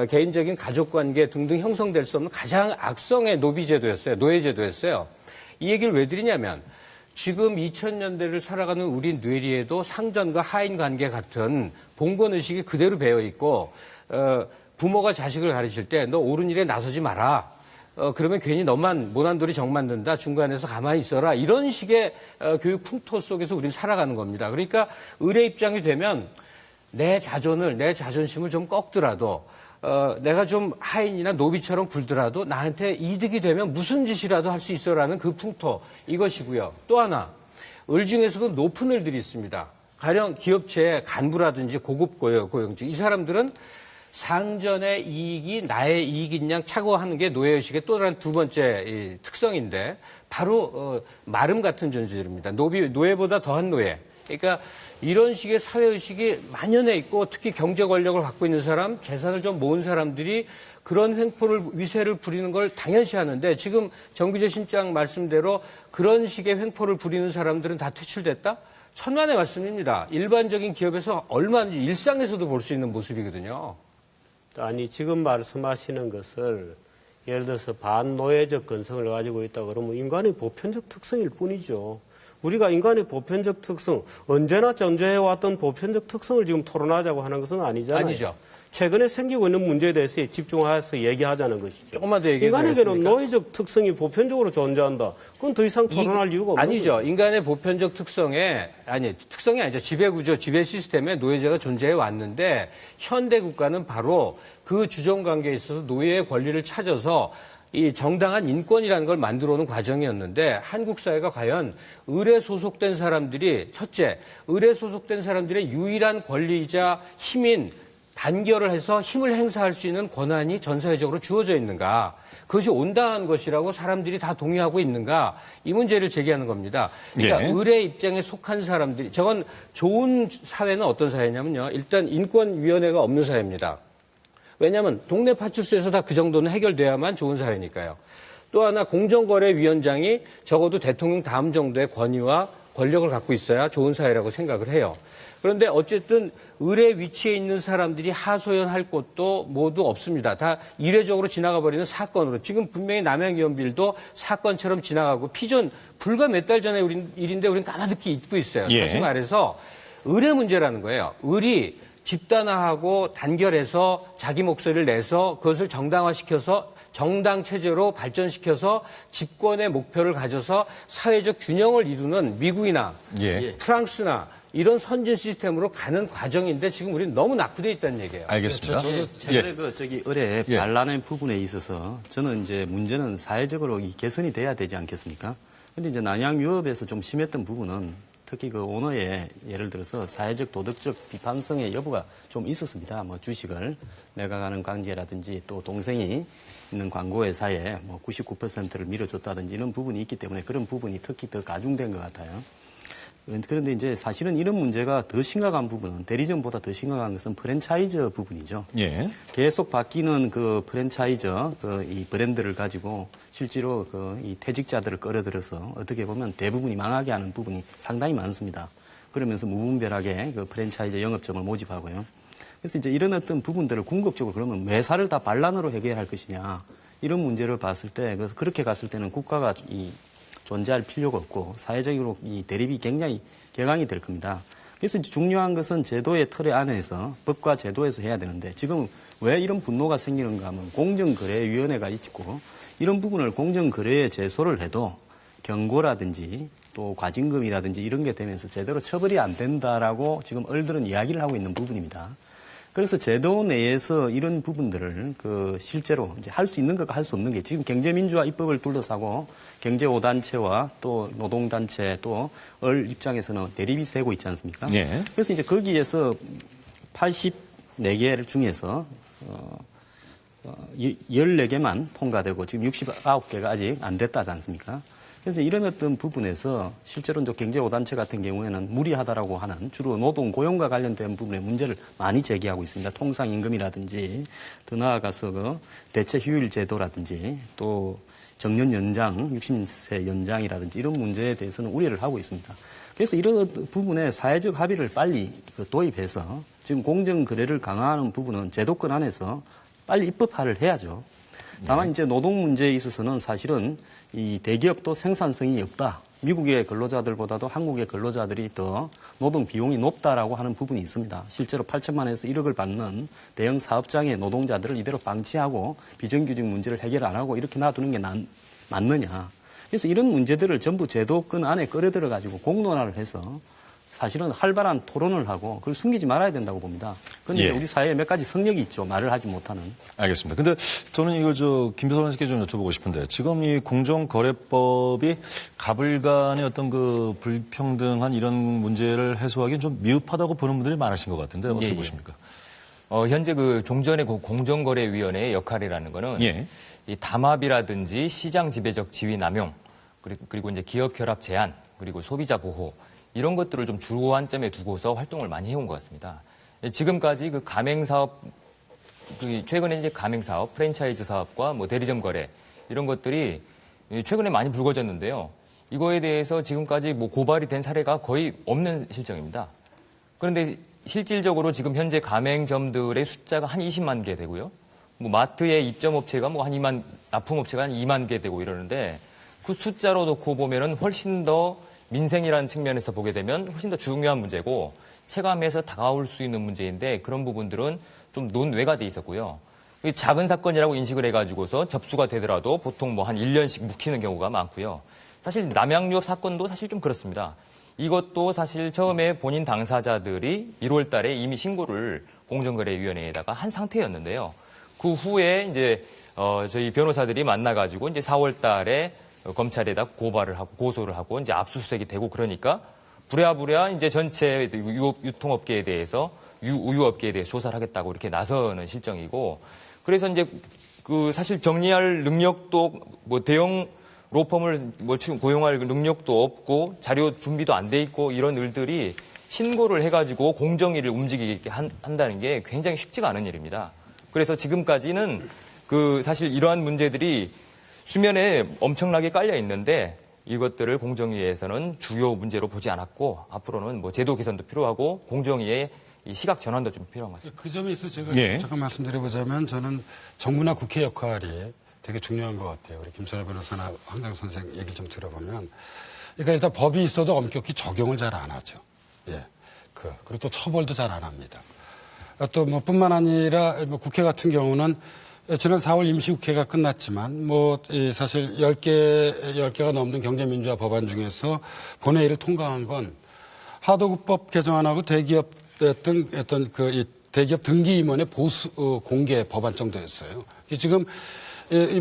개인적인 가족관계 등등 형성될 수 없는 가장 악성의 노비제도였어요. 노예제도였어요. 이 얘기를 왜 드리냐면 지금 2000년대를 살아가는 우리 뇌리에도 상전과 하인 관계 같은 봉건의식이 그대로 배어 있고 부모가 자식을 가르칠 때 너 옳은 일에 나서지 마라. 그러면 괜히 너만 모난돌이 정 만든다. 중간에서 가만히 있어라. 이런 식의 교육 풍토 속에서 우리는 살아가는 겁니다. 그러니까 의뢰 입장이 되면 내 자존을, 내 자존심을 좀 꺾더라도 내가 좀 하인이나 노비처럼 굴더라도 나한테 이득이 되면 무슨 짓이라도 할 수 있어라는 그 풍토 이것이고요. 또 하나 을 중에서도 높은 을들이 있습니다. 가령 기업체의 간부라든지 고급 고용직 이 사람들은 상전의 이익이 나의 이익인 양 착오하는 게 노예의식의 또 다른 두 번째 특성인데 바로 마름 같은 존재들입니다. 노예보다 더한 노예. 그러니까 이런 식의 사회의식이 만연해 있고 특히 경제 권력을 갖고 있는 사람, 재산을 좀 모은 사람들이 그런 횡포를 위세를 부리는 걸 당연시 하는데 지금 정규재 실장 말씀대로 그런 식의 횡포를 부리는 사람들은 다 퇴출됐다? 천만의 말씀입니다. 일반적인 기업에서 얼마든지 일상에서도 볼 수 있는 모습이거든요.
아니 지금 말씀하시는 것을 예를 들어서 반노예적 근성을 가지고 있다 그러면 인간의 보편적 특성일 뿐이죠. 우리가 인간의 보편적 특성, 언제나 존재해왔던 보편적 특성을 지금 토론하자고 하는 것은 아니잖아요.
아니죠.
최근에 생기고 있는 문제에 대해서 집중해서 얘기하자는 것이죠.
조금만 더 얘기해
인간에게는 노예적 특성이 보편적으로 존재한다. 그건 더 이상 토론할 이유가 없는
아니죠.
거죠.
인간의 보편적 특성이 아니죠. 지배구조, 지배 시스템에 노예제가 존재해 왔는데 현대 국가는 바로 그 주종 관계에 있어서 노예의 권리를 찾아서 이 정당한 인권이라는 걸 만들어 오는 과정이었는데 한국 사회가 과연 을에 소속된 사람들이 첫째, 을에 소속된 사람들의 유일한 권리이자 힘인 단결을 해서 힘을 행사할 수 있는 권한이 전 사회적으로 주어져 있는가? 그것이 온당한 것이라고 사람들이 다 동의하고 있는가? 이 문제를 제기하는 겁니다. 그러니까 을의 입장에 속한 사람들이 저건 좋은 사회는 어떤 사회냐면요. 일단 인권위원회가 없는 사회입니다. 왜냐하면 동네 파출소에서 다 그 정도는 해결돼야만 좋은 사회니까요. 또 하나 공정거래위원장이 적어도 대통령 다음 정도의 권위와 권력을 갖고 있어야 좋은 사회라고 생각을 해요. 그런데 어쨌든 을의 위치에 있는 사람들이 하소연할 곳도 모두 없습니다. 다 이례적으로 지나가 버리는 사건으로. 지금 분명히 남양유업빌도 사건처럼 지나가고 피존 불과 몇 달 전에 일인데 우리는 까마득히 잊고 있어요. 다시 말해서 을의 문제라는 거예요. 을이 집단화하고 단결해서 자기 목소리를 내서 그것을 정당화시켜서 정당 체제로 발전시켜서 집권의 목표를 가져서 사회적 균형을 이루는 미국이나 프랑스나 이런 선진 시스템으로 가는 과정인데 지금 우리는 너무 낙후되어 있다는 얘기예요.
알겠습니다.
최근에 을의 반란의 부분에 있어서 저는 이제 문제는 사회적으로 이 개선이 돼야 되지 않겠습니까? 근데 이제 난양유업에서 좀 심했던 부분은 특히 그 오너의 예를 들어서 사회적 도덕적 비판성의 여부가 좀 있었습니다. 뭐 주식을 매각하는 관계라든지 또 동생이 있는 광고회사에 뭐 99%를 밀어줬다든지 이런 부분이 있기 때문에 그런 부분이 특히 더 가중된 것 같아요. 그런데 이제 사실은 이런 문제가 더 심각한 부분은 대리점보다 더 심각한 것은 프랜차이저 부분이죠. 계속 바뀌는 그 프랜차이저 이 브랜드를 가지고 실제로 이 퇴직자들을 끌어들여서 어떻게 보면 대부분이 망하게 하는 부분이 상당히 많습니다. 그러면서 무분별하게 그 프랜차이저 영업점을 모집하고요. 그래서 이제 이런 어떤 부분들을 궁극적으로 그러면 매사를 다 반란으로 해결할 것이냐 이런 문제를 봤을 때 그렇게 갔을 때는 국가가 존재할 필요가 없고 사회적으로 이 대립이 굉장히 격앙이 될 겁니다. 그래서 이제 중요한 것은 제도의 틀 안에서 법과 제도에서 해야 되는데 지금 왜 이런 분노가 생기는가 하면 공정거래위원회가 있고 이런 부분을 공정거래에 제소를 해도 경고라든지 또 과징금이라든지 이런 게 되면서 제대로 처벌이 안 된다라고 지금 을들은 이야기를 하고 있는 부분입니다. 그래서 제도 내에서 이런 부분들을 실제로 이제 할 수 있는 것과 할 수 없는 게 지금 경제민주화 입법을 둘러싸고 경제 5단체와 또 노동단체 또 을 입장에서는 대립이 세고 있지 않습니까?
예.
그래서 이제 거기에서 84개 중에서 14개만 통과되고 지금 69개가 아직 안 됐다지 않습니까? 그래서 이런 어떤 부분에서 실제로 이제 경제 5단체 같은 경우에는 무리하다라고 하는 주로 노동 고용과 관련된 부분에 문제를 많이 제기하고 있습니다. 통상임금이라든지 더 나아가서 대체 휴일 제도라든지 또 정년 연장, 60세 연장이라든지 이런 문제에 대해서는 우려를 하고 있습니다. 그래서 이런 부분에 사회적 합의를 빨리 도입해서 지금 공정거래를 강화하는 부분은 제도권 안에서 빨리 입법화를 해야죠. 다만 이제 노동 문제에 있어서는 사실은 이 대기업도 생산성이 없다. 미국의 근로자들보다도 한국의 근로자들이 더 노동 비용이 높다라고 하는 부분이 있습니다. 실제로 8천만 원에서 1억을 받는 대형 사업장의 노동자들을 이대로 방치하고 비정규직 문제를 해결 안 하고 이렇게 놔두는 게 맞느냐. 그래서 이런 문제들을 전부 제도권 안에 끌어들여 가지고 공론화를 해서 사실은 활발한 토론을 하고 그걸 숨기지 말아야 된다고 봅니다. 그런데
예.
우리 사회에 몇 가지 성역이 있죠. 말을 하지 못하는.
알겠습니다. 근데 저는 이거 김비서 선생님께 좀 여쭤보고 싶은데 지금 이 공정거래법이 갑을 간의 어떤 불평등한 이런 문제를 해소하기는 좀 미흡하다고 보는 분들이 많으신 것 같은데 어떻게 보십니까?
현재 종전의 공정거래위원회의 역할이라는 거는 이 담합이라든지 시장 지배적 지위 남용 그리고 이제 기업 결합 제한 그리고 소비자 보호 이런 것들을 좀 주안점에 두고서 활동을 많이 해온 것 같습니다. 지금까지 가맹사업, 최근에 이제 가맹사업, 프랜차이즈 사업과 대리점 거래 이런 것들이 최근에 많이 불거졌는데요. 이거에 대해서 지금까지 고발이 된 사례가 거의 없는 실정입니다. 그런데 실질적으로 지금 현재 가맹점들의 숫자가 한 20만 개 되고요. 마트의 입점업체가 납품업체가 한 2만 개 되고 이러는데 그 숫자로 놓고 보면은 훨씬 더 민생이라는 측면에서 보게 되면 훨씬 더 중요한 문제고 체감해서 다가올 수 있는 문제인데 그런 부분들은 좀 논외가 돼 있었고요. 작은 사건이라고 인식을 해가지고서 접수가 되더라도 보통 한 1년씩 묵히는 경우가 많고요. 사실 남양유업 사건도 사실 좀 그렇습니다. 이것도 사실 처음에 본인 당사자들이 1월 달에 이미 신고를 공정거래위원회에다가 한 상태였는데요. 그 후에 이제 저희 변호사들이 만나가지고 이제 4월 달에 검찰에다 고발을 하고 고소를 하고 이제 압수수색이 되고 그러니까 부랴부랴 이제 전체 유통업계에 대해서 우유업계에 대해서 조사를 하겠다고 이렇게 나서는 실정이고 그래서 이제 사실 정리할 능력도 대형 로펌을 고용할 능력도 없고 자료 준비도 안 돼 있고 이런 일들이 신고를 해가지고 공정위를 움직이게 한다는 게 굉장히 쉽지가 않은 일입니다. 그래서 지금까지는 사실 이러한 문제들이 수면에 엄청나게 깔려 있는데 이것들을 공정위에서는 주요 문제로 보지 않았고 앞으로는 제도 개선도 필요하고 공정위의 이 시각 전환도 좀 필요한 것 같습니다.
그 점에 있어서 제가 잠깐 말씀드려보자면 저는 정부나 국회 역할이 되게 중요한 것 같아요. 우리 김철호 변호사나 황당 선생 얘기를 좀 들어보면 그러니까 일단 법이 있어도 엄격히 적용을 잘 안 하죠. 그리고 또 처벌도 잘 안 합니다. 또 뿐만 아니라 국회 같은 경우는 지난 4월 임시국회가 끝났지만 사실 10개가 넘는 경제민주화 법안 중에서 본회의를 통과한 건 하도급법 개정안하고 대기업 등 대기업 등기임원의 보수 공개 법안 정도였어요. 지금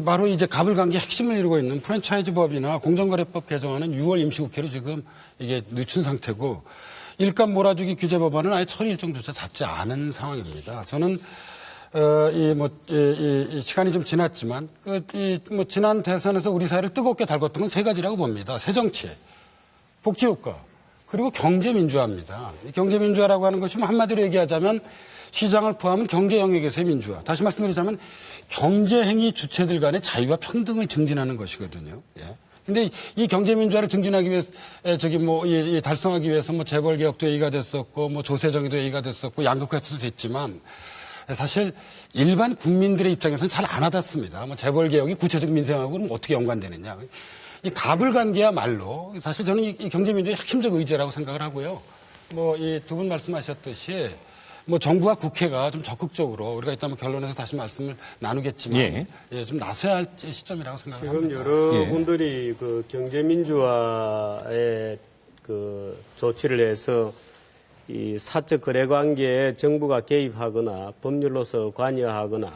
바로 이제 갑을 관계 핵심을 이루고 있는 프랜차이즈법이나 공정거래법 개정안은 6월 임시국회로 지금 이게 늦춘 상태고 일감 몰아주기 규제 법안은 아예 처리 일정조차 잡지 않은 상황입니다. 저는 이 시간이 좀 지났지만, 지난 대선에서 우리 사회를 뜨겁게 달궜던 건 세 가지라고 봅니다. 새정치, 복지효과, 그리고 경제민주화입니다. 경제민주화라고 하는 것이 한마디로 얘기하자면 시장을 포함한 경제 영역에서의 민주화. 다시 말씀드리자면 경제행위 주체들 간의 자유와 평등을 증진하는 것이거든요. 근데 이 경제민주화를 증진하기 위해서, 달성하기 위해서 재벌개혁도 얘기가 됐었고, 조세정의도 얘기가 됐었고, 양극화도 됐지만, 사실 일반 국민들의 입장에서는 잘 안 와닿습니다. 재벌개혁이 구체적 민생하고는 어떻게 연관되느냐. 이 갑을 관계야말로 사실 저는 이 경제민주의 핵심적 의제라고 생각을 하고요. 이 두 분 말씀하셨듯이 정부와 국회가 좀 적극적으로 우리가 이따 결론에서 다시 말씀을 나누겠지만 좀 나서야 할 시점이라고 생각합니다.
지금 여러분들이 경제민주화의 조치를 해서 이 사적 거래 관계에 정부가 개입하거나 법률로서 관여하거나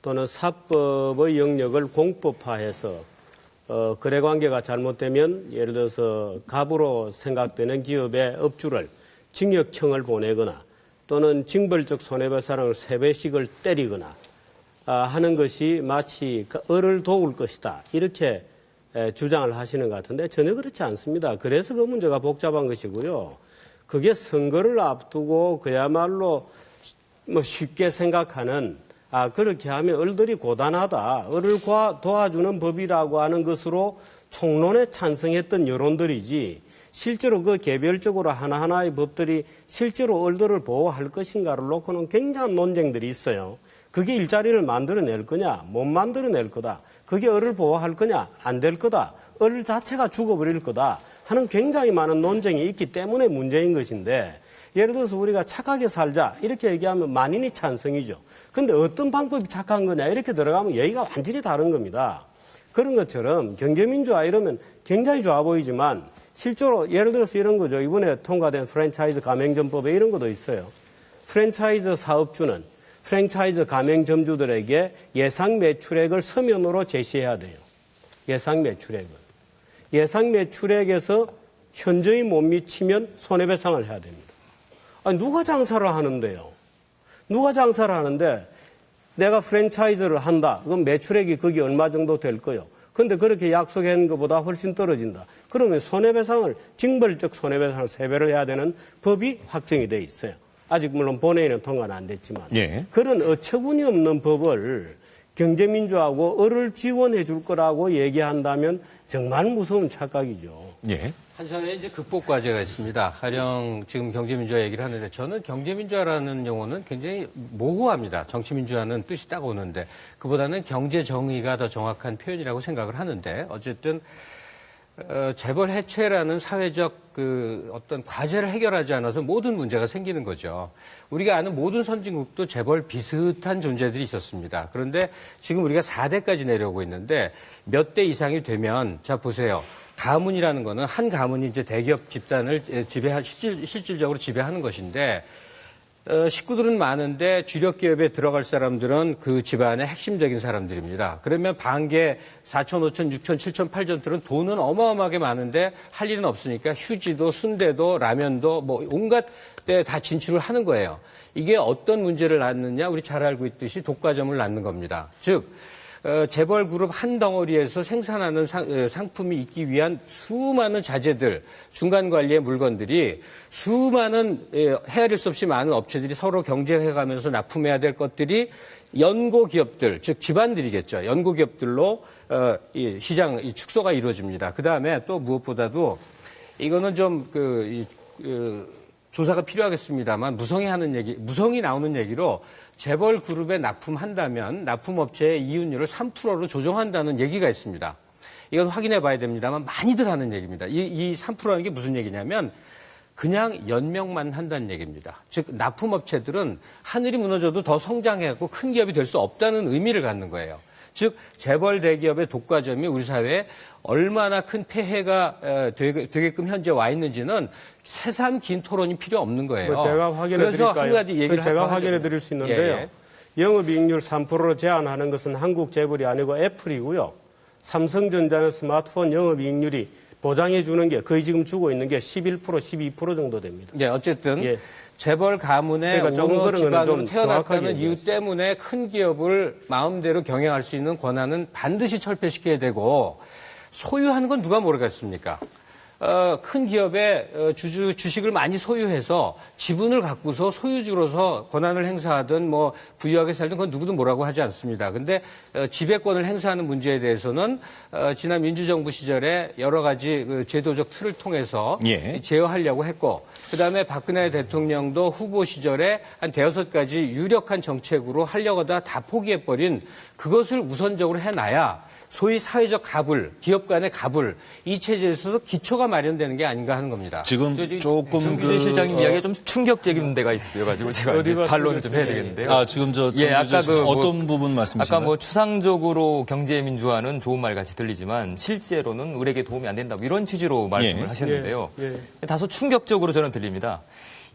또는 사법의 영역을 공법화해서 거래 관계가 잘못되면 예를 들어서 갑으로 생각되는 기업의 업주를 징역형을 보내거나 또는 징벌적 손해배상을 3배씩을 때리거나 하는 것이 마치 을을 도울 것이다. 이렇게 주장을 하시는 것 같은데 전혀 그렇지 않습니다. 그래서 그 문제가 복잡한 것이고요. 그게 선거를 앞두고 그야말로 뭐 쉽게 생각하는 그렇게 하면 을들이 고단하다. 을을 도와주는 법이라고 하는 것으로 총론에 찬성했던 여론들이지 실제로 그 개별적으로 하나하나의 법들이 실제로 을들을 보호할 것인가를 놓고는 굉장한 논쟁들이 있어요. 그게 일자리를 만들어낼 거냐, 못 만들어낼 거다. 그게 을을 보호할 거냐, 안 될 거다. 을 자체가 죽어버릴 거다. 하는 굉장히 많은 논쟁이 있기 때문에 문제인 것인데 예를 들어서 우리가 착하게 살자 이렇게 얘기하면 만인이 찬성이죠. 그런데 어떤 방법이 착한 거냐 이렇게 들어가면 얘기가 완전히 다른 겁니다. 그런 것처럼 경제민주화 이러면 굉장히 좋아 보이지만 실제로 예를 들어서 이런 거죠. 이번에 통과된 프랜차이즈 가맹점법에 이런 것도 있어요. 프랜차이즈 사업주는 프랜차이즈 가맹점주들에게 예상 매출액을 서면으로 제시해야 돼요. 예상 매출액을. 예상 매출액에서 현저히 못 미치면 손해배상을 해야 됩니다. 아니, 누가 장사를 하는데요? 누가 장사를 하는데 내가 프랜차이즈를 한다. 그럼 매출액이 그게 얼마 정도 될 거요. 근데 그렇게 약속한 것보다 훨씬 떨어진다. 그러면 손해배상을, 징벌적 손해배상을 3배를 해야 되는 법이 확정이 돼 있어요. 아직 물론 본회의는 통과는 안 됐지만.
예.
그런 어처구니 없는 법을 경제민주하고 을을 지원해 줄 거라고 얘기한다면 정말 무서운 착각이죠.
예.
한선에 이제 극복 과제가 있습니다. 가령 지금 경제민주화 얘기를 하는데 저는 경제민주화라는 용어는 굉장히 모호합니다. 정치민주화는 뜻이 딱 오는데 그보다는 경제정의가 더 정확한 표현이라고 생각을 하는데 어쨌든 재벌 해체라는 사회적 어떤 과제를 해결하지 않아서 모든 문제가 생기는 거죠. 우리가 아는 모든 선진국도 재벌 비슷한 존재들이 있었습니다. 그런데 지금 우리가 4대까지 내려오고 있는데 몇 대 이상이 되면 자 보세요. 가문이라는 거는 한 가문이 이제 대기업 집단을 실질적으로 지배하는 것인데 식구들은 많은데 주력 기업에 들어갈 사람들은 그 집안의 핵심적인 사람들입니다. 그러면 반개 4천, 5천, 6천, 7천, 8천들은 돈은 어마어마하게 많은데 할 일은 없으니까 휴지도 순대도 라면도 뭐 온갖 데 다 진출을 하는 거예요. 이게 어떤 문제를 낳느냐 우리 잘 알고 있듯이 독과점을 낳는 겁니다. 즉 재벌 그룹 한 덩어리에서 생산하는 상품이 있기 위한 수많은 자재들, 중간 관리의 물건들이 수많은 헤아릴 수 없이 많은 업체들이 서로 경쟁해가면서 납품해야 될 것들이 연고 기업들, 즉 집안들이겠죠. 연고 기업들로 이 시장 축소가 이루어집니다. 그 다음에 또 무엇보다도 이거는 좀 조사가 필요하겠습니다만 무성이 나오는 얘기로 재벌 그룹에 납품한다면 납품업체의 이윤율을 3%로 조정한다는 얘기가 있습니다. 이건 확인해 봐야 됩니다만 많이들 하는 얘기입니다. 이 3%라는 게 무슨 얘기냐면 그냥 연명만 한다는 얘기입니다. 즉 납품업체들은 하늘이 무너져도 더 성장해갖고 큰 기업이 될 수 없다는 의미를 갖는 거예요. 즉 재벌 대기업의 독과점이 우리 사회에 얼마나 큰 폐해가 되게끔 현재 와 있는지는 새삼 긴 토론이 필요 없는 거예요.
제가 확인해 드릴까요?
한 가지 얘기를
제가 확인해 드릴 수 있는데요.
예.
영업이익률 3%로 제한하는 것은 한국 재벌이 아니고 애플이고요. 삼성전자는 스마트폰 영업이익률이 보장해 주는 게 거의 지금 주고 있는 게 11%, 12% 정도 됩니다.
예, 어쨌든 재벌 가문의
그러니까
오너 집안으로
좀
태어났다는 이유 때문에 큰 기업을 마음대로 경영할 수 있는 권한은 반드시 철폐시켜야 되고 소유하는 건 누가 모르겠습니까? 큰 기업의 주식을 많이 소유해서 지분을 갖고서 소유주로서 권한을 행사하든 뭐 부유하게 살든 그건 누구도 뭐라고 하지 않습니다. 근데 지배권을 행사하는 문제에 대해서는 지난 민주정부 시절에 여러 가지 제도적 틀을 통해서 제어하려고 했고 그다음에 박근혜 대통령도 후보 시절에 한 5가지 유력한 정책으로 하려고 하다 다 포기해버린 그것을 우선적으로 해놔야 소위 사회적 갑을, 기업 간의 갑을 이 체제에서도 기초가 마련되는 게 아닌가 하는 겁니다.
지금 조금
정규재 실장님 이야기가 좀 충격적인 데가 있어가지고 제가 반론을 좀 해야 되겠는데요.
지금
아까
어떤 부분 말씀이신가요?
아까 추상적으로 경제 민주화는 좋은 말 같이 들리지만 실제로는 을에게 도움이 안 된다 이런 취지로 말씀을 하셨는데요. 다소 충격적으로 저는 들립니다.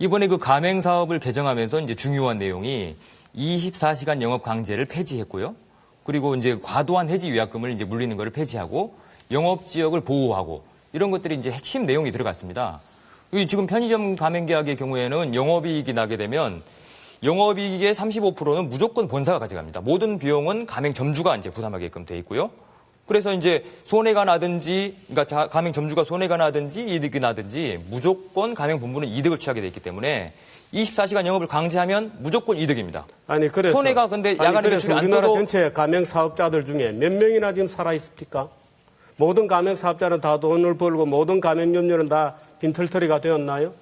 이번에 그 가맹 사업을 개정하면서 이제 중요한 내용이 24시간 영업 강제를 폐지했고요. 그리고 이제 과도한 해지 위약금을 이제 물리는 것을 폐지하고 영업 지역을 보호하고 이런 것들이 이제 핵심 내용이 들어갔습니다. 지금 편의점 가맹 계약의 경우에는 영업이익이 나게 되면 영업이익의 35%는 무조건 본사가 가져갑니다. 모든 비용은 가맹 점주가 이제 부담하게끔 돼 있고요. 그래서 이제 손해가 나든지, 그러니까 가맹 점주가 손해가 나든지 이득이 나든지 무조건 가맹 본부는 이득을 취하게 돼 있기 때문에 24시간 영업을 강제하면 무조건 이득입니다.
아니 그래서
손해가 근데 야간
그래서
안
우리나라
떠도
전체 가맹 사업자들 중에 몇 명이나 지금 살아 있습니까? 모든 가맹 사업자는 다 돈을 벌고 모든 가맹 점주는 다 빈털터리가 되었나요?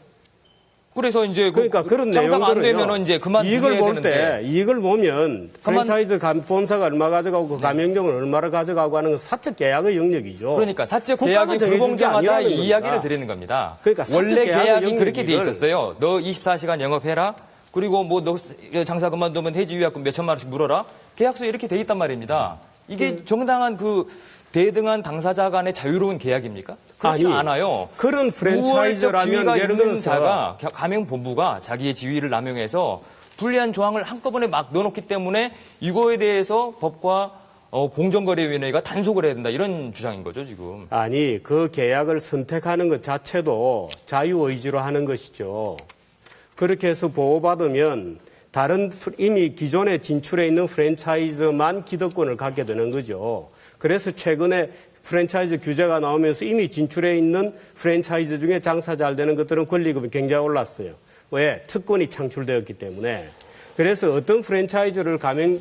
그래서 이제
그러니까 그런
장사가 안
내용들은요.
되면은 이제 그만
이익을
해야
볼
되는데.
때 이익을 보면 프랜차이즈 본사가 얼마 가져가고 그 가맹점은 얼마를 가져가고 하는 건 사적 계약의 영역이죠.
그러니까 사적
국가가
계약이
정해준 게
불공정하다
아니라는
이
겁니다.
이야기를 드리는 겁니다.
그러니까 사적
원래
계약의
계약이 그렇게 돼
영역을
있었어요. 너 24시간 영업해라. 그리고 뭐 너 장사 그만두면 해지 위약금 몇 천만 원씩 물어라. 계약서에 이렇게 돼 있단 말입니다. 이게 정당한 그 대등한 당사자 간의 자유로운 계약입니까? 그렇지
아니,
않아요.
그런 프랜차이즈라면
지위가
예를
있는
들어서
자가 가맹 본부가 자기의 지위를 남용해서 불리한 조항을 한꺼번에 막 넣어놓기 때문에 이거에 대해서 법과 공정거래위원회가 단속을 해야 된다 이런 주장인 거죠 지금.
아니 그 계약을 선택하는 것 자체도 자유의지로 하는 것이죠. 그렇게 해서 보호받으면 다른 이미 기존에 진출해 있는 프랜차이즈만 기득권을 갖게 되는 거죠. 그래서 최근에 프랜차이즈 규제가 나오면서 이미 진출해 있는 프랜차이즈 중에 장사 잘 되는 것들은 권리금이 굉장히 올랐어요. 왜? 특권이 창출되었기 때문에. 그래서 어떤 프랜차이즈를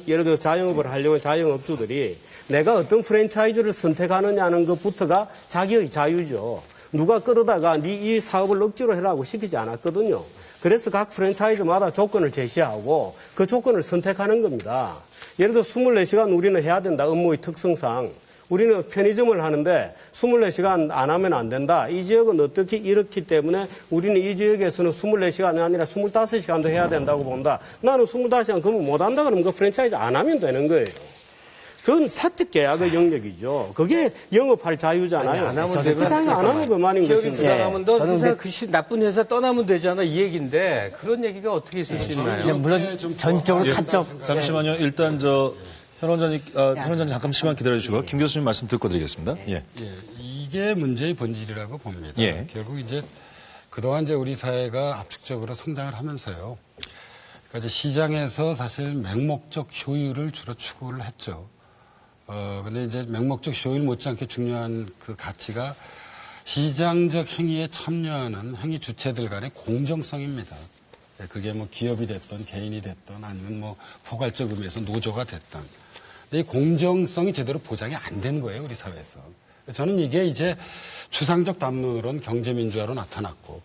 예를 들어서 자영업을 하려고 자영업주들이 내가 어떤 프랜차이즈를 선택하느냐는 것부터가 자기의 자유죠. 누가 끌어다가 이 사업을 억지로 해라고 시키지 않았거든요. 그래서 각 프랜차이즈마다 조건을 제시하고 그 조건을 선택하는 겁니다. 예를 들어 24시간 우리는 해야 된다. 업무의 특성상. 우리는 편의점을 하는데 24시간 안 하면 안 된다. 이 지역은 어떻게 이렇기 때문에 우리는 이 지역에서는 24시간이 아니라 25시간도 해야 된다고 본다. 나는 25시간 그러면 못 한다 그러면 그 프랜차이즈 안 하면 되는 거예요. 그건 사적 계약의 영역이죠. 그게 영업할 자유잖아요.
안 하면
그 자유 안 하면 그만인
기업이
것입니다.
부당하면 너 회사 나쁜 회사 떠나면 되잖아 이 얘기인데 그런 얘기가 어떻게 있을 수 있나요?
물론 전적으로 사적.
잠시만요. 일단 현 원장님 잠깐만 기다려주시고 김 교수님 말씀 듣고 드리겠습니다. 예.
이게 문제의 본질이라고 봅니다.
예.
결국 이제 그동안 이제 우리 사회가 압축적으로 성장을 하면서요. 그러니까 이제 시장에서 사실 맹목적 효율을 주로 추구를 했죠. 근데 이제 맹목적 효율 못지않게 중요한 그 가치가 시장적 행위에 참여하는 행위 주체들 간의 공정성입니다. 그게 뭐 기업이 됐든 개인이 됐든 아니면 뭐 포괄적 의미에서 노조가 됐든. 근데 이 공정성이 제대로 보장이 안 된 거예요, 우리 사회에서. 저는 이게 이제 추상적 담론으로는 경제민주화로 나타났고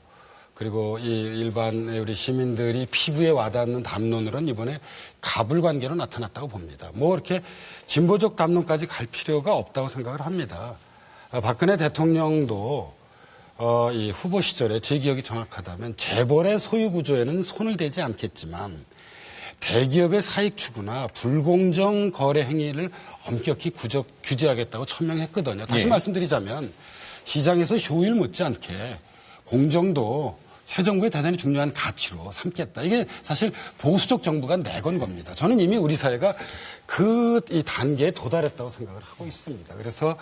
그리고 이 일반 우리 시민들이 피부에 와닿는 담론으로는 이번에 가불관계로 나타났다고 봅니다. 뭐 이렇게 진보적 담론까지 갈 필요가 없다고 생각을 합니다. 박근혜 대통령도 이 후보 시절에 제 기억이 정확하다면 재벌의 소유 구조에는 손을 대지 않겠지만 대기업의 사익 추구나 불공정 거래 행위를 엄격히 규제하겠다고 천명했거든요. 다시 말씀드리자면 시장에서 효율 못지않게 공정도 새 정부의 대단히 중요한 가치로 삼겠다. 이게 사실 보수적 정부가 내건 겁니다. 저는 이미 우리 사회가 이 단계에 도달했다고 생각을 하고 있습니다. 그래서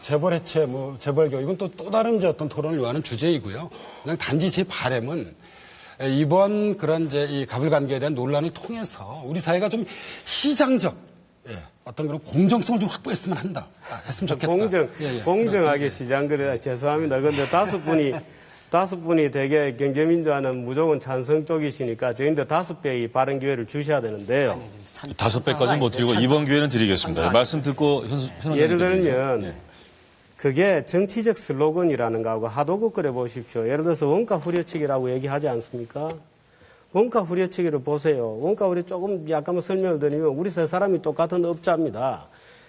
재벌 해체, 재벌 교육은 또 다른 어떤 토론을 요하는 주제이고요. 그냥 단지 제 바람은 이번 그런 이 가불관계에 대한 논란을 통해서 우리 사회가 좀 시장적 어떤 그런 공정성을 좀 확보했으면 했으면 좋겠다.
공정하게 시장 그래 죄송합니다. 그런데 다섯 분이 되게 경제민주화는 무조건 찬성 쪽이시니까 저희한테 5배의 발언 기회를 주셔야 되는데요.
5배까지는 못 드리고 이번 기회는 드리겠습니다. 말씀 듣고 현 원장님.
예를 들면 그게 정치적 슬로건이라는 거하고 하도 그래 보십시오. 예를 들어서 원가 후려치기라고 얘기하지 않습니까? 원가 후려치기를 보세요. 원가 후려 조금 약간 설명을 드리면 우리 세 사람이 똑같은 업자입니다.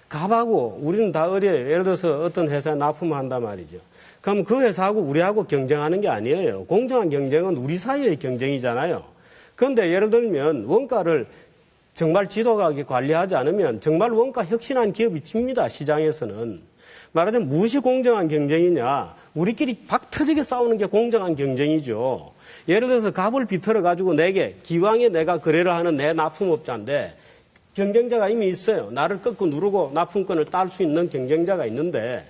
갑하고 우리는 다 어려요. 예를 들어서 어떤 회사에 납품을 한단 말이죠. 그럼 그 회사하고 우리하고 경쟁하는 게 아니에요. 공정한 경쟁은 우리 사이의 경쟁이잖아요. 그런데 예를 들면 원가를 정말 지도하게 관리하지 않으면 정말 원가 혁신한 기업이 집니다. 시장에서는. 말하자면 무엇이 공정한 경쟁이냐. 우리끼리 박 터지게 싸우는 게 공정한 경쟁이죠. 예를 들어서 갑을 비틀어 가지고 내게 기왕에 내가 거래를 하는 내 납품업자인데 경쟁자가 이미 있어요. 나를 꺾고 누르고 납품권을 딸 수 있는 경쟁자가 있는데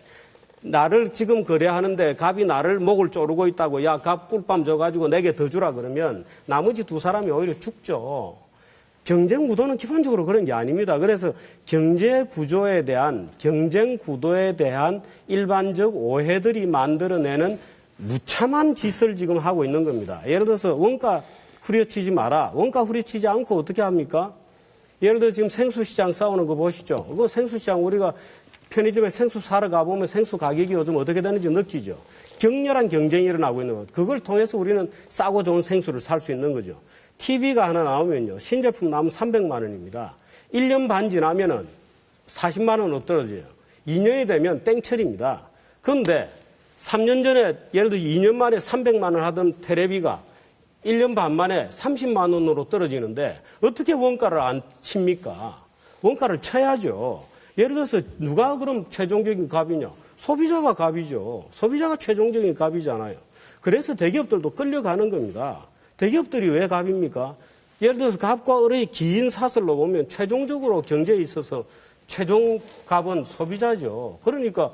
나를 지금 거래하는데 갑이 나를 목을 조르고 있다고 야, 갑 꿀밤 줘가지고 내게 더 주라 그러면 나머지 두 사람이 오히려 죽죠. 경쟁 구도는 기본적으로 그런 게 아닙니다. 그래서 경제 구조에 대한 경쟁 구도에 대한 일반적 오해들이 만들어내는 무참한 짓을 지금 하고 있는 겁니다. 예를 들어서 원가 후려치지 마라. 원가 후려치지 않고 어떻게 합니까? 예를 들어 지금 생수시장 싸우는 거 보시죠. 그 생수시장 우리가 편의점에 생수 사러 가보면 생수 가격이 요즘 어떻게 되는지 느끼죠. 격렬한 경쟁이 일어나고 있는 것. 그걸 통해서 우리는 싸고 좋은 생수를 살 수 있는 거죠. TV가 하나 나오면요. 신제품 나오면 300만 원입니다. 1년 반 지나면은 40만 원으로 떨어져요. 2년이 되면 땡철입니다. 그런데 3년 전에 예를 들어 2년 만에 300만 원 하던 테레비가 1년 반 만에 30만 원으로 떨어지는데 어떻게 원가를 안 칩니까? 원가를 쳐야죠. 예를 들어서 누가 그럼 최종적인 갑이냐? 소비자가 갑이죠. 소비자가 최종적인 갑이잖아요. 그래서 대기업들도 끌려가는 겁니다. 대기업들이 왜 갑입니까? 예를 들어서 갑과 을의 긴 사슬로 보면 최종적으로 경제에 있어서 최종 갑은 소비자죠. 그러니까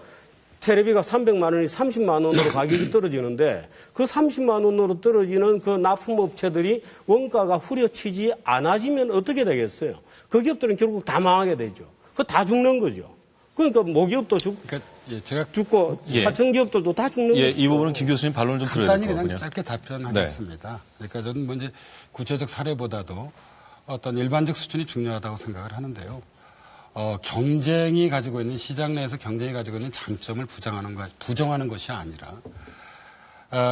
테레비가 300만 원이 30만 원으로 가격이 떨어지는데 그 30만 원으로 떨어지는 그 납품업체들이 원가가 후려치지 않아지면 어떻게 되겠어요? 그 기업들은 결국 다 망하게 되죠. 그 다 죽는 거죠. 그러니까 모기업도 죽고 하청기업들도 다 죽는 거죠.
이 부분은 김 교수님 반론을 좀 들어야 될
간단히
거군요.
그냥 짧게 답변하겠습니다. 그러니까 저는 뭐 이제 구체적 사례보다도 어떤 일반적 수준이 중요하다고 생각을 하는데요. 경쟁이 가지고 있는 시장 내에서 경쟁이 가지고 있는 장점을 부정하는 것이 아니라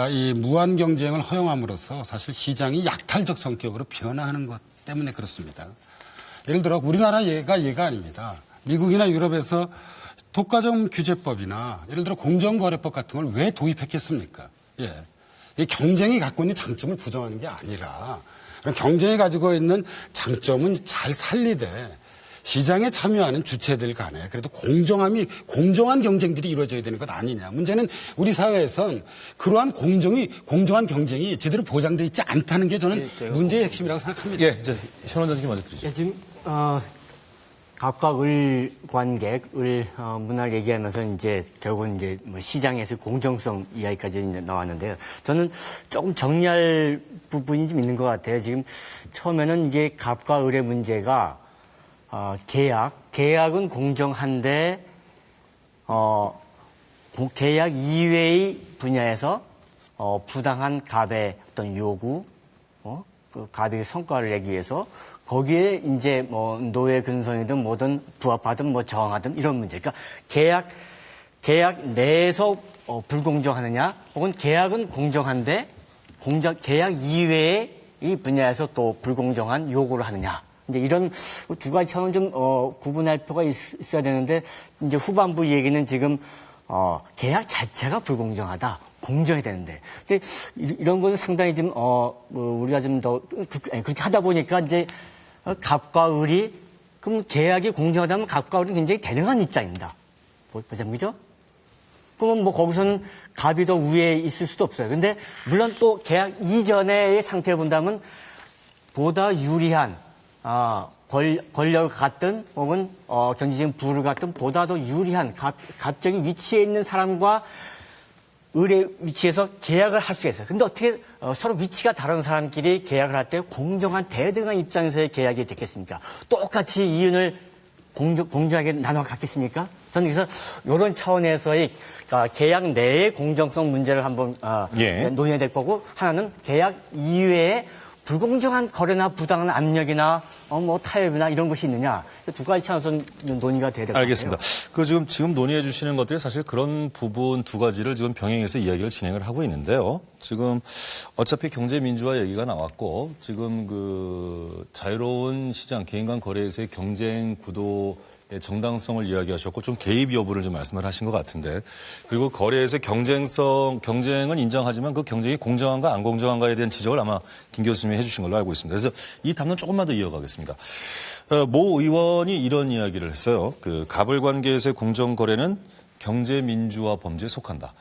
이 무한 경쟁을 허용함으로써 사실 시장이 약탈적 성격으로 변화하는 것 때문에 그렇습니다. 예를 들어 우리나라 예가 아닙니다. 미국이나 유럽에서 독과점 규제법이나 예를 들어 공정거래법 같은 걸 왜 도입했겠습니까? 예. 이 경쟁이 갖고 있는 장점을 부정하는 게 아니라 경쟁이 가지고 있는 장점은 잘 살리되 시장에 참여하는 주체들 간에 그래도 공정한 경쟁들이 이루어져야 되는 것 아니냐. 문제는 우리 사회에선 그러한 공정한 경쟁이 제대로 보장되어 있지 않다는 게 저는 문제의 핵심이라고 생각합니다.
예, 이제 현 원장님 먼저 드리죠.
지금 갑과 을 관계, 문화를 얘기하면서 이제 결국은 이제 뭐 시장에서 공정성 이야기까지 이제 나왔는데요. 저는 조금 정리할 부분이 좀 있는 것 같아요. 지금 처음에는 이게 갑과 을의 문제가 계약은 공정한데, 계약 이외의 분야에서, 부당한 갑의 어떤 요구, 그 갑의 성과를 내기 위해서, 거기에 이제 뭐 노예 근성이든 뭐든 부합하든 뭐 저항하든 이런 문제. 그러니까 계약 내에서 불공정하느냐, 혹은 계약은 공정한데, 계약 이외의 이 분야에서 또 불공정한 요구를 하느냐. 이제 이런 두 가지 차원 좀 구분할 필요가 있어야 되는데 이제 후반부 얘기는 지금 계약 자체가 불공정하다. 공정해야 되는데. 근데 이런 거는 상당히 좀 우리가 좀 더 그렇게 하다 보니까 이제 갑과 을이 그럼 계약이 공정하다면 갑과 을은 굉장히 대등한 입장입니다. 보자면 그죠? 그러면 뭐 거기서는 갑이 더 위에 있을 수도 없어요. 근데 물론 또 계약 이전의 상태를 본다면 보다 유리한 권력을 갖든 혹은 경제적인 부를 갖든 보다 더 유리한 갑적인 위치에 있는 사람과 을의 위치에서 계약을 할 수가 있어요. 근데 어떻게 서로 위치가 다른 사람끼리 계약을 할 때 공정한 대등한 입장에서의 계약이 됐겠습니까? 똑같이 이윤을 공정하게 나눠 갖겠습니까? 저는 그래서 이런 차원에서의 계약 내의 공정성 문제를 한번 논의해야 될 거고, 하나는 계약 이외에 불공정한 거래나 부당한 압력이나 뭐 타협이나 이런 것이 있느냐, 두 가지 차원에서 논의가 돼야 될 것 같아요.
알겠습니다. 그 지금 논의해 주시는 것들이 사실 그런 부분 두 가지를 지금 병행해서 이야기를 진행을 하고 있는데요. 지금 어차피 경제 민주화 얘기가 나왔고, 지금 그 자유로운 시장 개인 간 거래에서의 경쟁 구도의 정당성을 이야기하셨고, 좀 개입 여부를 좀 말씀을 하신 것 같은데, 그리고 거래에서 경쟁은 인정하지만 그 경쟁이 공정한가 안 공정한가에 대한 지적을 아마 김 교수님이 해주신 걸로 알고 있습니다. 그래서 이 담론 조금만 더 이어가겠습니다. 모 의원이 이런 이야기를 했어요. 그 갑을 관계에서의 공정 거래는 경제민주화 범죄에 속한다.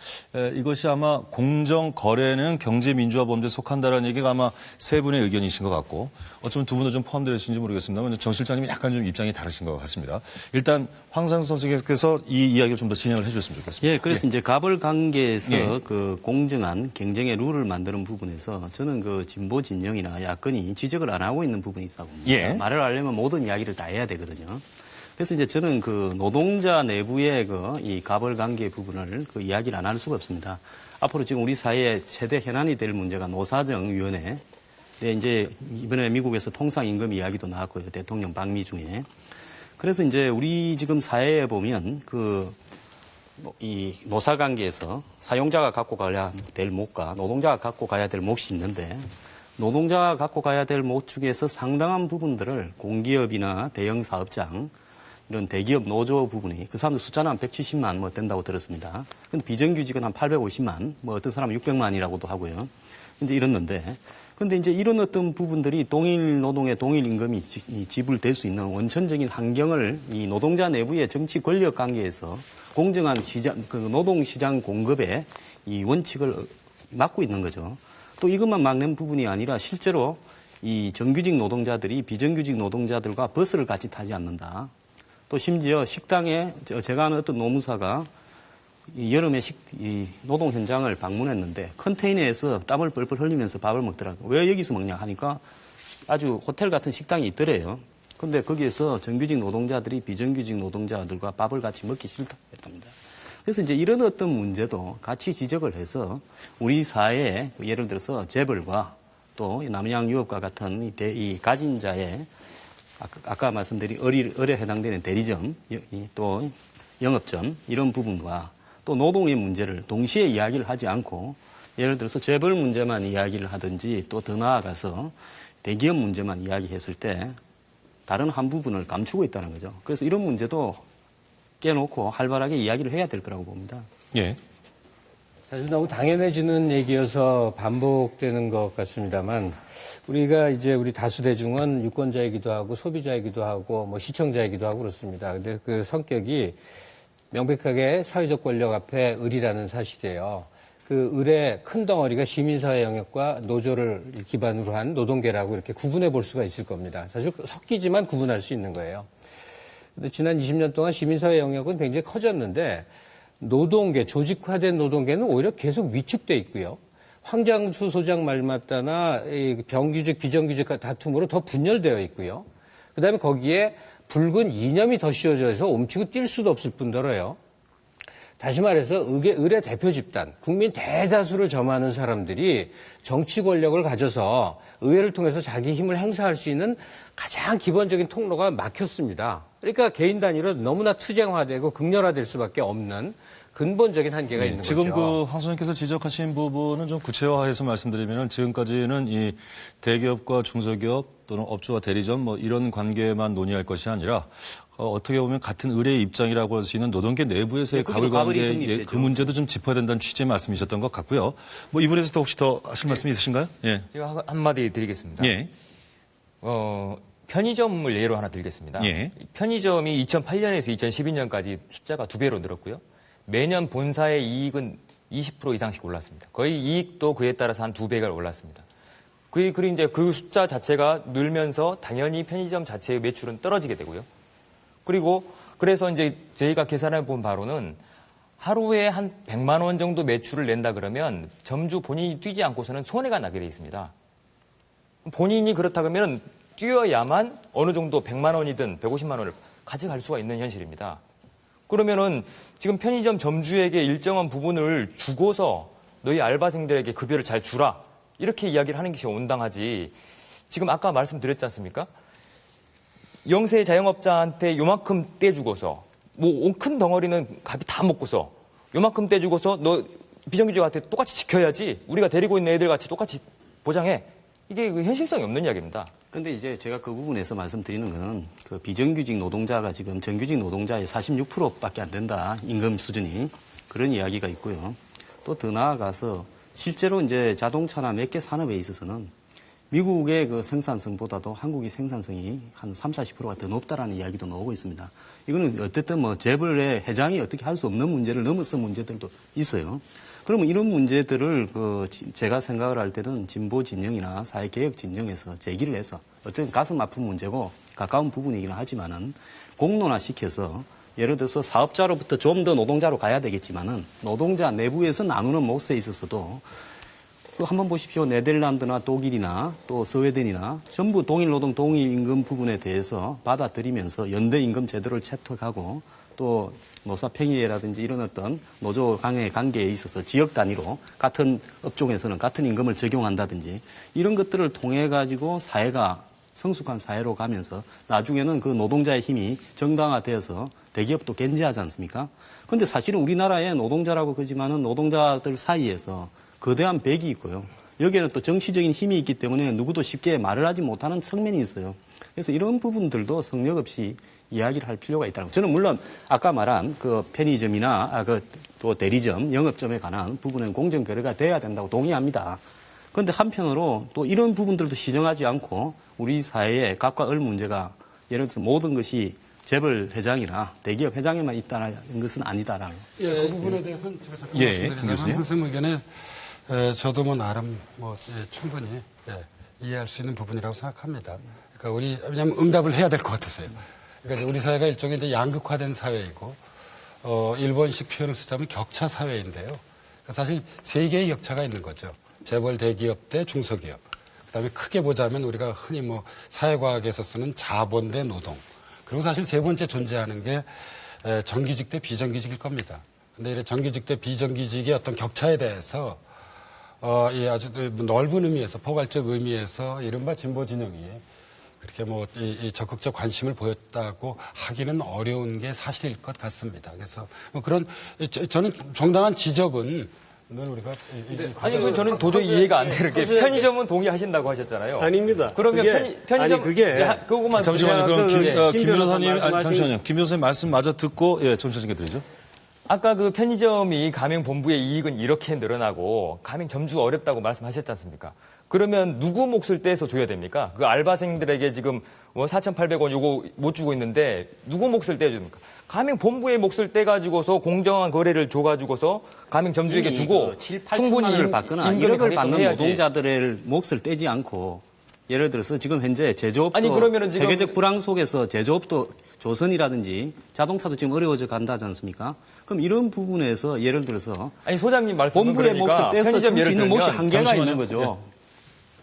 이것이 아마 공정거래는 경제민주화 범죄에 속한다라는 얘기가 아마 세 분의 의견이신 것 같고 어쩌면 두 분도 좀 포함되신지 모르겠습니다만 정 실장님이 약간 좀 입장이 다르신 것 같습니다. 일단 황상수 선수께서 이 이야기를 좀 더 진행을 해주셨으면 좋겠습니다.
예, 그래서 이제 갑을 관계에서
예.
그 공정한 경쟁의 룰을 만드는 부분에서 저는 그 진보 진영이나 야권이 지적을 안 하고 있는 부분이 있다고 봅니다.
예.
말을 하려면 모든 이야기를 다 해야 되거든요. 그래서 이제 저는 그 노동자 내부의 그 이 갑을 관계 부분을 그 이야기를 안 할 수가 없습니다. 앞으로 지금 우리 사회의 최대 현안이 될 문제가 노사정위원회. 네, 이제 이번에 미국에서 통상임금 이야기도 나왔고요. 대통령 방미 중에. 그래서 이제 우리 지금 사회에 보면 이 노사 관계에서 사용자가 갖고 가야 될 몫과 노동자가 갖고 가야 될 몫이 있는데 노동자가 갖고 가야 될 몫 중에서 상당한 부분들을 공기업이나 대형 사업장 이런 대기업 노조 부분이 그 사람들 숫자는 한 170만 뭐 된다고 들었습니다. 근데 비정규직은 한 850만, 뭐 어떤 사람은 600만이라고도 하고요. 이제 이랬는데 근데 이제 이런 어떤 부분들이 동일 노동의 동일 임금이 지불될 수 있는 원천적인 환경을 이 노동자 내부의 정치 권력 관계에서 공정한 시장, 그 노동 시장 공급의 이 원칙을 막고 있는 거죠. 또 이것만 막는 부분이 아니라 실제로 이 정규직 노동자들이 비정규직 노동자들과 버스를 같이 타지 않는다. 또 심지어 식당에 제가 아는 어떤 노무사가 여름에 이 노동 현장을 방문했는데 컨테이너에서 땀을 뻘뻘 흘리면서 밥을 먹더라고요. 왜 여기서 먹냐 하니까 아주 호텔 같은 식당이 있더래요. 근데 거기에서 정규직 노동자들이 비정규직 노동자들과 밥을 같이 먹기 싫다고 했답니다. 그래서 이제 이런 어떤 문제도 같이 지적을 해서 우리 사회에 예를 들어서 재벌과 또 남양유업과 같은 이 가진 자의 아까 말씀드린 을에 해당되는 대리점, 또 영업점 이런 부분과 또 노동의 문제를 동시에 이야기를 하지 않고 예를 들어서 재벌 문제만 이야기를 하든지 또 더 나아가서 대기업 문제만 이야기했을 때 다른 한 부분을 감추고 있다는 거죠. 그래서 이런 문제도 깨놓고 활발하게 이야기를 해야 될 거라고 봅니다.
예.
사실 너무 당연해지는 얘기여서 반복되는 것 같습니다만 우리가 이제 우리 다수 대중은 유권자이기도 하고 소비자이기도 하고 뭐 시청자이기도 하고 그렇습니다. 근데 그 성격이 명백하게 사회적 권력 앞에 을이라는 사실이에요. 그 을의 큰 덩어리가 시민사회 영역과 노조를 기반으로 한 노동계라고 이렇게 구분해 볼 수가 있을 겁니다. 사실 섞이지만 구분할 수 있는 거예요. 근데 지난 20년 동안 시민사회 영역은 굉장히 커졌는데 노동계, 조직화된 노동계는 오히려 계속 위축돼 있고요. 황장수 소장 말 맞다나 정규직, 비정규직 다툼으로 더 분열되어 있고요. 그다음에 거기에 붉은 이념이 더 씌워져서 옴치고 뛸 수도 없을 뿐더러요. 다시 말해서 을의 대표 집단, 국민 대다수를 점하는 사람들이 정치 권력을 가져서 의회를 통해서 자기 힘을 행사할 수 있는 가장 기본적인 통로가 막혔습니다. 그러니까 개인 단위로 너무나 투쟁화되고 극렬화될 수밖에 없는 근본적인 한계가 있는
지금
거죠.
그 황 소장님께서 지적하신 부분은 좀 구체화해서 말씀드리면 지금까지는 이 대기업과 중소기업 또는 업주와 대리점 뭐 이런 관계만 논의할 것이 아니라 어떻게 보면 같은 을의 입장이라고 할 수 있는 노동계 내부에서의 갑을 관계 그 문제도 좀 짚어야 된다는 취지의 말씀이셨던 것 같고요. 뭐 이 부분에서 혹시 더 하실 말씀이 있으신가요? 예.
제가 한마디 드리겠습니다.
예.
편의점을 예로 하나 들겠습니다.
예.
편의점이 2008년에서 2012년까지 숫자가 2배로 늘었고요. 매년 본사의 이익은 20% 이상씩 올랐습니다. 거의 이익도 그에 따라서 한 2배가 올랐습니다. 그리고 이제 그 숫자 자체가 늘면서 당연히 편의점 자체의 매출은 떨어지게 되고요. 그리고 그래서 이제 저희가 계산해 본 바로는 하루에 한 100만 원 정도 매출을 낸다 그러면 점주 본인이 뛰지 않고서는 손해가 나게 돼 있습니다. 본인이 그렇다 그러면 뛰어야만 어느 정도 100만 원이든 150만 원을 가져갈 수가 있는 현실입니다. 그러면은 지금 편의점 점주에게 일정한 부분을 주고서 너희 알바생들에게 급여를 잘 주라. 이렇게 이야기를 하는 것이 온당하지. 지금 아까 말씀드렸지 않습니까? 영세 자영업자한테 요만큼 떼주고서 뭐 큰 덩어리는 값이 다 먹고서 요만큼 떼주고서 너 비정규직한테 똑같이 지켜야지. 우리가 데리고 있는 애들 같이 똑같이 보장해. 이게 현실성이 없는 이야기입니다.
근데 이제 제가 그 부분에서 말씀드리는 건 그 비정규직 노동자가 지금 정규직 노동자의 46%밖에 안 된다. 임금 수준이. 그런 이야기가 있고요. 또 더 나아가서 실제로 이제 자동차나 몇 개 산업에 있어서는 미국의 그 생산성보다도 한국의 생산성이 한 30-40%가 더 높다라는 이야기도 나오고 있습니다. 이거는 어쨌든 뭐 재벌의 회장이 어떻게 할 수 없는 문제를 넘어선 문제들도 있어요. 그러면 이런 문제들을 제가 생각을 할 때는 진보 진영이나 사회개혁 진영에서 제기를 해서 어쨌든 가슴 아픈 문제고 가까운 부분이긴 하지만은 공론화시켜서 예를 들어서 사업자로부터 좀 더 노동자로 가야 되겠지만은 노동자 내부에서 나누는 몫에 있어서도 한번 보십시오. 네덜란드나 독일이나 또 스웨덴이나 전부 동일 노동 동일 임금 부분에 대해서 받아들이면서 연대 임금 제도를 채택하고 또 노사 평의회라든지 이런 어떤 노조 간의 관계에 있어서 지역 단위로 같은 업종에서는 같은 임금을 적용한다든지 이런 것들을 통해 가지고 사회가 성숙한 사회로 가면서 나중에는 그 노동자의 힘이 정당화되어서 대기업도 견제하지 않습니까? 그런데 사실은 우리나라에 노동자라고 그러지만은 노동자들 사이에서 거대한 벽이 있고요. 여기에는 또 정치적인 힘이 있기 때문에 누구도 쉽게 말을 하지 못하는 측면이 있어요. 그래서 이런 부분들도 성역 없이 이야기를 할 필요가 있다는 거죠. 저는 물론 아까 말한 그 편의점이나 또 대리점, 영업점에 관한 부분은 공정 거래가 돼야 된다고 동의합니다. 그런데 한편으로 또 이런 부분들도 시정하지 않고 우리 사회에 각과 을 문제가 예를 들어서 모든 것이 재벌 회장이나 대기업 회장에만 있다는 것은 아니다라는.
그 부분에 대해서는 제가 잠깐 말씀드리자면 선생님 의견에 저도 뭐 나름 충분히 이해할 수 있는 부분이라고 생각합니다. 그러니까 왜냐하면 응답을 해야 될 것 같아서요. 그러니까 우리 사회가 일종의 이제 양극화된 사회이고, 일본식 표현을 쓰자면 격차 사회인데요. 그러니까 사실 세 개의 격차가 있는 거죠. 재벌 대기업 대 중소기업. 그다음에 크게 보자면 우리가 흔히 뭐 사회과학에서 쓰는 자본 대 노동. 그리고 사실 세 번째 존재하는 게 정규직 대 비정규직일 겁니다. 근데 이런 정규직 대 비정규직의 어떤 격차에 대해서 아주 넓은 의미에서 포괄적 의미에서 이른바 진보 진영이 그렇게 이 적극적 관심을 보였다고 하기는 어려운 게 사실일 것 같습니다. 그래서 그런 저는 정당한 지적은 늘 우리가
아니 저는 도저히 이해가 안 되는 게 편의점은 동의하신다고 하셨잖아요.
아닙니다.
그러면 편의점 그것만
잠시만요. 그럼 김 변호사님 잠시만요. 김 변호사님 말씀 마저 듣고 정치적인 게 드리죠.
아까 그 편의점이 가맹본부의 이익은 이렇게 늘어나고 가맹점주가 어렵다고 말씀하셨지 않습니까? 그러면 누구 몫을 떼서 줘야 됩니까? 그 알바생들에게 지금 4,800원 요거 못 주고 있는데 누구 몫을 떼야 됩니까? 가맹본부의 몫을 떼가지고서 공정한 거래를 줘가지고서 가맹점주에게 주고
7, 8천만 원을 받거나 1억을 받는 노동자들의 몫을 떼지 않고 예를 들어서 지금 현재 제조업도 세계적 불황 속에서 제조업도 조선이라든지 자동차도 지금 어려워져 간다지 않습니까? 그럼 이런 부분에서 예를 들어서
소장님 말씀은
본부의 몫을 떼서 줄 수 있는 몫이 한계가 있는 거죠.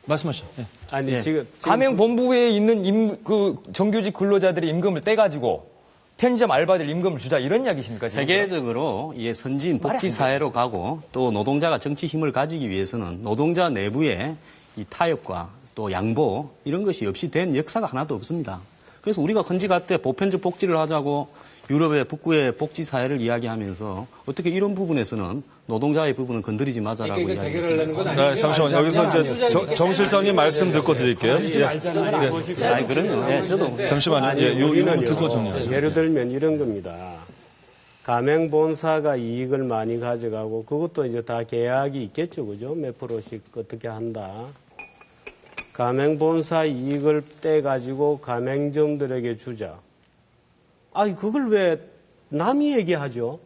말씀하시죠.
아니 지금
가맹본부에 있는 그 정규직 근로자들의 임금을 떼가지고 편의점 알바들 임금을 주자 이런 이야기십니까?
세계적으로 선진 복지 사회로 가고 또 노동자가 정치 힘을 가지기 위해서는 노동자 내부의 이 타협과 또 양보 이런 것이 없이 된 역사가 하나도 없습니다. 그래서 우리가 헌지 갈 때 보편적 복지를 하자고 유럽의 북부의 복지 사회를 이야기하면서 어떻게 이런 부분에서는 노동자의 부분은 건드리지 마자라고 이야기했습니다.
네, 잠시만 여기서 이제 정 실장님 말씀 듣고 드릴게요.
그러면 저도
잠시만요. 요 듣고 정리하죠.
예를 들면 이런 겁니다. 가맹본사가 이익을 많이 가져가고 그것도 이제 다 계약이 있겠죠, 그죠? 몇 프로씩 어떻게 한다. 가맹본사 이익을 떼가지고 가맹점들에게 주자. 아니, 그걸 왜 남이 얘기하죠?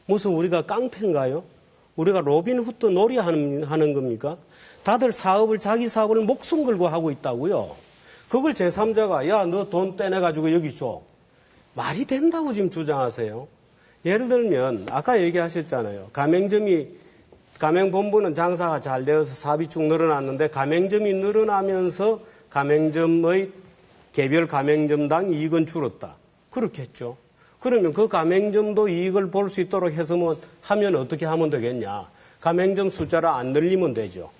무슨 우리가 깡패인가요? 우리가 로빈후드 놀이하는 겁니까? 다들 자기 사업을 목숨 걸고 하고 있다고요. 그걸 제3자가, 야, 너 돈 떼내가지고 여기 줘. 말이 된다고 지금 주장하세요. 예를 들면, 아까 얘기하셨잖아요. 가맹본부는 장사가 잘 되어서 사업이 쭉 늘어났는데 가맹점이 늘어나면서 가맹점의 개별 가맹점당 이익은 줄었다. 그렇겠죠. 그러면 그 가맹점도 이익을 볼 수 있도록 해서 하면 어떻게 하면 되겠냐. 가맹점 숫자를 안 늘리면 되죠.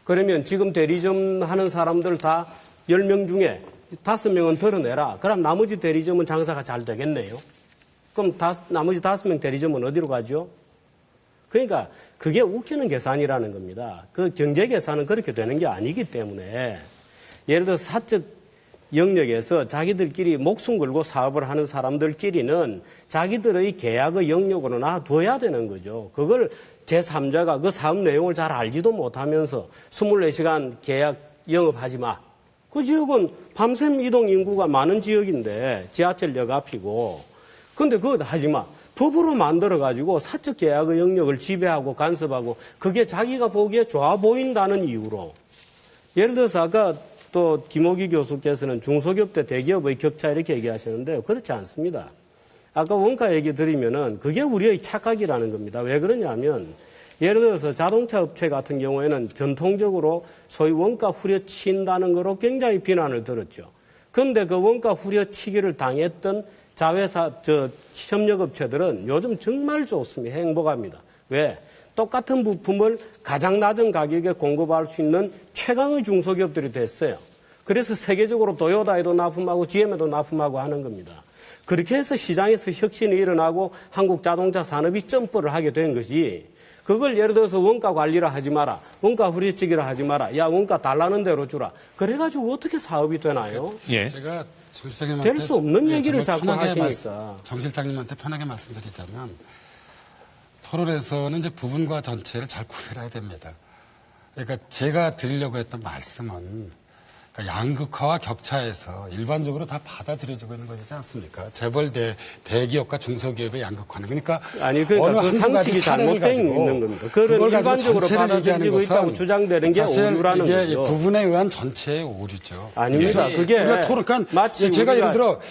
그러면 지금 대리점 하는 사람들 다 10명 중에 5명은 덜어내라. 그럼 나머지 대리점은 장사가 잘 되겠네요. 그럼 나머지 5명 대리점은 어디로 가죠? 그러니까 그게 웃기는 계산이라는 겁니다. 그 경제 계산은 그렇게 되는 게 아니기 때문에 예를 들어 사적 영역에서 자기들끼리 목숨 걸고 사업을 하는 사람들끼리는 자기들의 계약의 영역으로 놔둬야 되는 거죠. 그걸 제3자가 그 사업 내용을 잘 알지도 못하면서 24시간 계약 영업하지 마. 그 지역은 밤샘 이동 인구가 많은 지역인데 지하철역 앞이고. 근데 그거 하지 마. 법으로 만들어가지고 사적 계약의 영역을 지배하고 간섭하고 그게 자기가 보기에 좋아 보인다는 이유로. 예를 들어서 아까 또 김호기 교수께서는 중소기업 대 대기업의 격차 이렇게 얘기하셨는데 그렇지 않습니다. 아까 원가 얘기 드리면은 그게 우리의 착각이라는 겁니다. 왜 그러냐면 예를 들어서 자동차 업체 같은 경우에는 전통적으로 소위 원가 후려친다는 거로 굉장히 비난을 들었죠. 그런데 그 원가 후려치기를 당했던 자회사, 협력업체들은 요즘 정말 좋습니다. 행복합니다. 왜? 똑같은 부품을 가장 낮은 가격에 공급할 수 있는 최강의 중소기업들이 됐어요. 그래서 세계적으로 도요다에도 납품하고 GM에도 납품하고 하는 겁니다. 그렇게 해서 시장에서 혁신이 일어나고 한국 자동차 산업이 점프를 하게 된 것이 그걸 예를 들어서 원가 관리를 하지 마라. 원가 후려치기를 하지 마라. 야, 원가 달라는 대로 주라. 그래가지고 어떻게 사업이 되나요?
예. 제가 정 실장님한테
될 수 없는 얘기를 자꾸 하시니까.
정 실장님한테 편하게 말씀드리자면 토론에서는 이제 부분과 전체를 잘 구별해야 됩니다. 그러니까 제가 드리려고 했던 말씀은 그러니까 양극화와 격차에서 일반적으로 다 받아들여지고 있는 것이지 않습니까? 재벌 대기업과 중소기업의 양극화는 그러니까
아니 그러니까 그 상식이 잘못되어 있는 겁니다. 그걸 일반적으로 받아들이고 있다고 주장되는 게 오류라는
이게
거죠.
부분에 의한 전체의 오류죠.
아닙니다. 그게
그러니까
마치
제가 예를
우리가
들어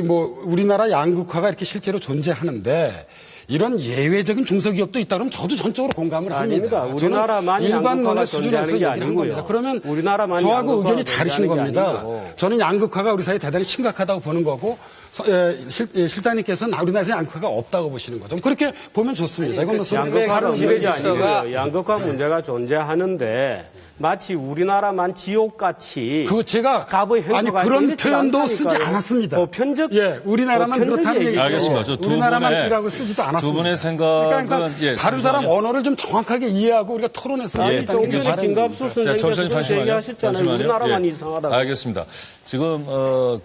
뭐 우리나라 양극화가 이렇게 실제로 존재하는데. 이런 예외적인 중소기업도 있다 그러면 저도 전적으로 공감을 합니다.
아닙니다. 우리나라만
일반론의
양극화가
수준에서
존재하는 게
얘기를 한 겁니다.
아니고요.
그러면
우리나라만
저하고 의견이
양극화가
다르신
존재하는 게
겁니다.
아니고.
저는 양극화가 우리 사회에 대단히 심각하다고 보는 거고 실장님께서는 우리나라에서 양극화가 없다고 보시는 거죠. 그렇게 보면 좋습니다. 이건 뭐
양극화는 문제가 아니고요. 양극화 문제가 존재하는데 마치 우리나라만 지옥같이
제가
갑의 행보가
그런 표현도 쓰지 않았습니다.
보편적
우리나라만 그렇다는 얘기죠.
알겠습니다.
우리나라만이라고 쓰지도 않았습니다.
두 분의 생각은
그러니까 다른 사람 언어를 좀 정확하게 이해하고 우리가 토론에서
좀 전에 김갑수 선생님께서 그렇게 얘기하셨잖아요. 우리나라만 이상하다고.
알겠습니다. 지금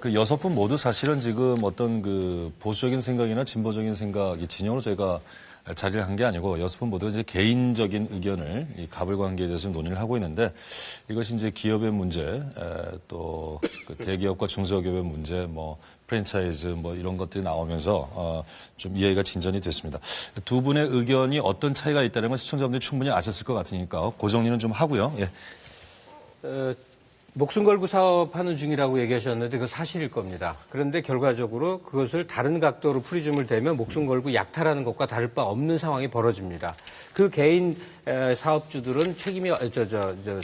그 6분 모두 사실은 지금 어떤 그 보수적인 생각이나 진보적인 생각 이 진영으로 저희가 자리를 한 게 아니고 6분 모두 이제 개인적인 의견을 이 갑을 관계에 대해서 논의를 하고 있는데 이것이 이제 기업의 문제 또 그 대기업과 중소기업의 문제 뭐 프랜차이즈 뭐 이런 것들이 나오면서 좀 이해가 진전이 됐습니다. 두 분의 의견이 어떤 차이가 있다는 건 시청자분들이 충분히 아셨을 것 같으니까 그 정리는 좀 하고요. 예.
목숨 걸고 사업하는 중이라고 얘기하셨는데 그거 사실일 겁니다. 그런데 결과적으로 그것을 다른 각도로 프리즘을 대면 목숨 걸고 약탈하는 것과 다를 바 없는 상황이 벌어집니다. 그 개인 사업주들은 책임이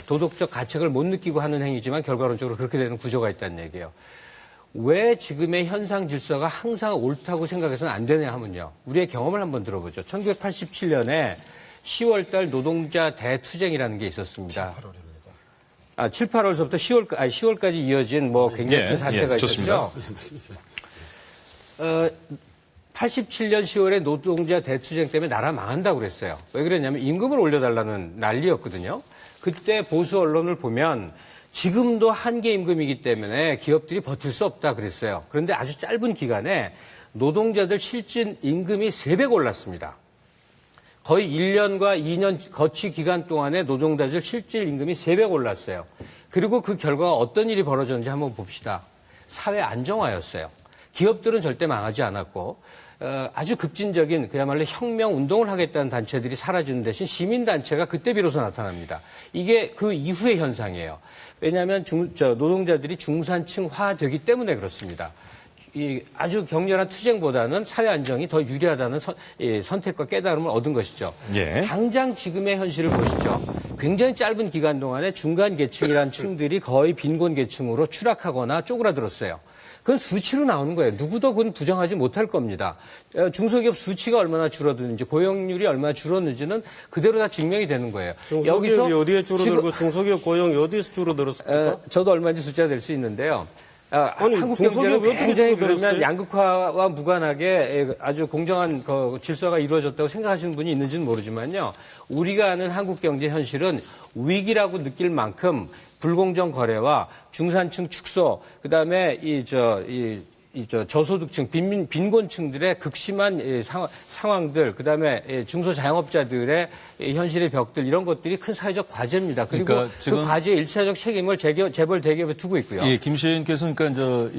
도덕적 가책을 못 느끼고 하는 행위지만 결과론적으로 그렇게 되는 구조가 있다는 얘기예요. 왜 지금의 현상 질서가 항상 옳다고 생각해서는 안 되냐 하면요. 우리의 경험을 한번 들어보죠. 1987년에 10월달 노동자 대투쟁이라는 게 있었습니다. 7, 8월서부터 10월까지 이어진 뭐 굉장히 큰 사태가 있었죠. 87년 10월에 노동자 대투쟁 때문에 나라 망한다고 그랬어요. 왜 그랬냐면 임금을 올려달라는 난리였거든요. 그때 보수 언론을 보면 지금도 한계 임금이기 때문에 기업들이 버틸 수 없다 그랬어요. 그런데 아주 짧은 기간에 노동자들 실질 임금이 3배 올랐습니다. 거의 1년과 2년 거치 기간 동안에 노동자들 실질 임금이 3배 올랐어요. 그리고 그 결과가 어떤 일이 벌어졌는지 한번 봅시다. 사회 안정화였어요. 기업들은 절대 망하지 않았고 아주 급진적인 그야말로 혁명 운동을 하겠다는 단체들이 사라지는 대신 시민단체가 그때 비로소 나타납니다. 이게 그 이후의 현상이에요. 왜냐하면 노동자들이 중산층화되기 때문에 그렇습니다. 아주 격렬한 투쟁보다는 사회 안정이 더 유리하다는 선택과 깨달음을 얻은 것이죠.
예.
당장 지금의 현실을 보시죠. 굉장히 짧은 기간 동안에 중간 계층이라는 층들이 거의 빈곤 계층으로 추락하거나 쪼그라들었어요. 그건 수치로 나오는 거예요. 누구도 그건 부정하지 못할 겁니다. 중소기업 수치가 얼마나 줄어드는지 고용률이 얼마나 줄었는지는 그대로 다 증명이 되는 거예요.
중소기업이 어디에 줄어들고 중소기업 고용이 어디에서 줄어들었습니까?
저도 얼마인지 숫자가 될 수 있는데요.
아니,
한국 경제는 굉장히 그러면
줄어들었어요?
양극화와 무관하게 아주 공정한 질서가 이루어졌다고 생각하시는 분이 있는지는 모르지만요. 우리가 아는 한국 경제 현실은 위기라고 느낄 만큼 불공정 거래와 중산층 축소, 그다음에 저소득층, 빈곤층들의 극심한 상황들, 그다음에 중소자영업자들의 현실의 벽들, 이런 것들이 큰 사회적 과제입니다. 그리고
그러니까 지금
그 과제의 일차적 책임을 재벌 대기업에 두고 있고요.
예, 김 시인께서는 그러니까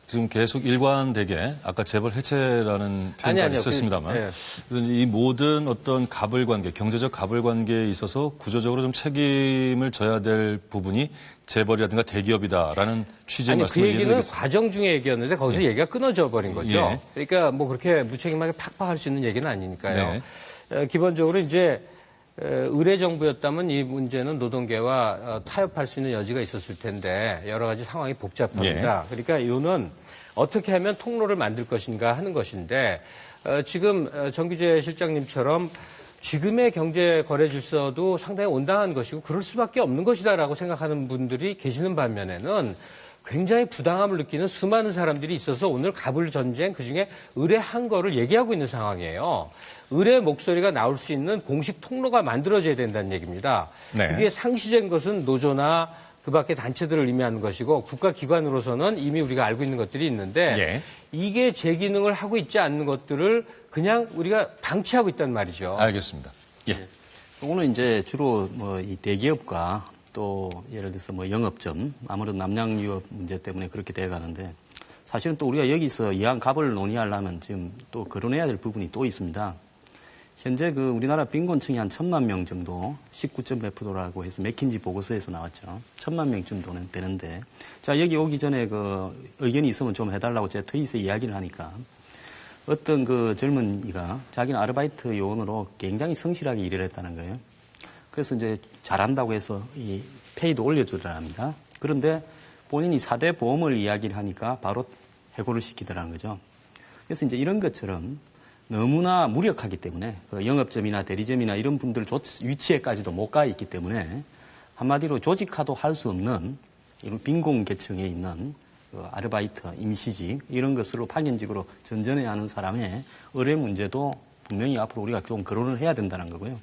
지금 계속 일관되게 아까 재벌 해체라는 표현까지 썼습니다만 이 모든 어떤 갑을 관계, 경제적 갑을 관계에 있어서 구조적으로 좀 책임을 져야 될 부분이 재벌이라든가 대기업이다라는 취지의 말씀을
그 얘기는 과정 중에 얘기였는데 거기서 얘기가 끊어져 버린 거죠.
예.
그러니까 뭐 그렇게 무책임하게 팍팍할 수 있는 얘기는 아니니까요. 기본적으로 이제 의뢰 정부였다면 이 문제는 노동계와 타협할 수 있는 여지가 있었을 텐데 여러 가지 상황이 복잡합니다. 그러니까 이거는 어떻게 하면 통로를 만들 것인가 하는 것인데 지금 정규재 실장님처럼 지금의 경제 거래 질서도 상당히 온당한 것이고 그럴 수밖에 없는 것이다라고 생각하는 분들이 계시는 반면에는 굉장히 부당함을 느끼는 수많은 사람들이 있어서 오늘 갑을 전쟁, 그중에 의뢰한 거를 얘기하고 있는 상황이에요. 의뢰 목소리가 나올 수 있는 공식 통로가 만들어져야 된다는 얘기입니다. 그게 상시된 것은 노조나 그 밖의 단체들을 의미하는 것이고 국가기관으로서는 이미 우리가 알고 있는 것들이 있는데 이게 제 기능을 하고 있지 않는 것들을 그냥 우리가 방치하고 있단 말이죠.
알겠습니다. 예.
오늘 이제 주로 뭐 이 대기업과 또 예를 들어서 뭐 영업점, 아무래도 남양유업 문제 때문에 그렇게 돼 가는데 사실은 또 우리가 여기서 이왕 갑을 논의하려면 지금 또 거론해야 될 부분이 또 있습니다. 현재 그 우리나라 빈곤층이 한 1,000만 명 정도, 19.몇%라고 해서 맥킨지 보고서에서 나왔죠. 1,000만 명쯤 되는데, 자, 여기 오기 전에 그 의견이 있으면 좀 해달라고 제가 트윗에 이야기를 하니까 어떤 그 젊은이가 자기는 아르바이트 요원으로 굉장히 성실하게 일을 했다는 거예요. 그래서 이제 잘한다고 해서 이 페이도 올려주더랍니다. 그런데 본인이 4대 보험을 이야기를 하니까 바로 해고를 시키더라는 거죠. 그래서 이제 이런 것처럼 너무나 무력하기 때문에 그 영업점이나 대리점이나 이런 분들 위치에까지도 못 가 있기 때문에 한마디로 조직화도 할 수 없는 이런 빈곤 계층에 있는 그 아르바이트, 임시직 이런 것으로 파견직으로 전전해야 하는 사람의 의뢰 문제도 분명히 앞으로 우리가 좀 거론을 해야 된다는 거고요.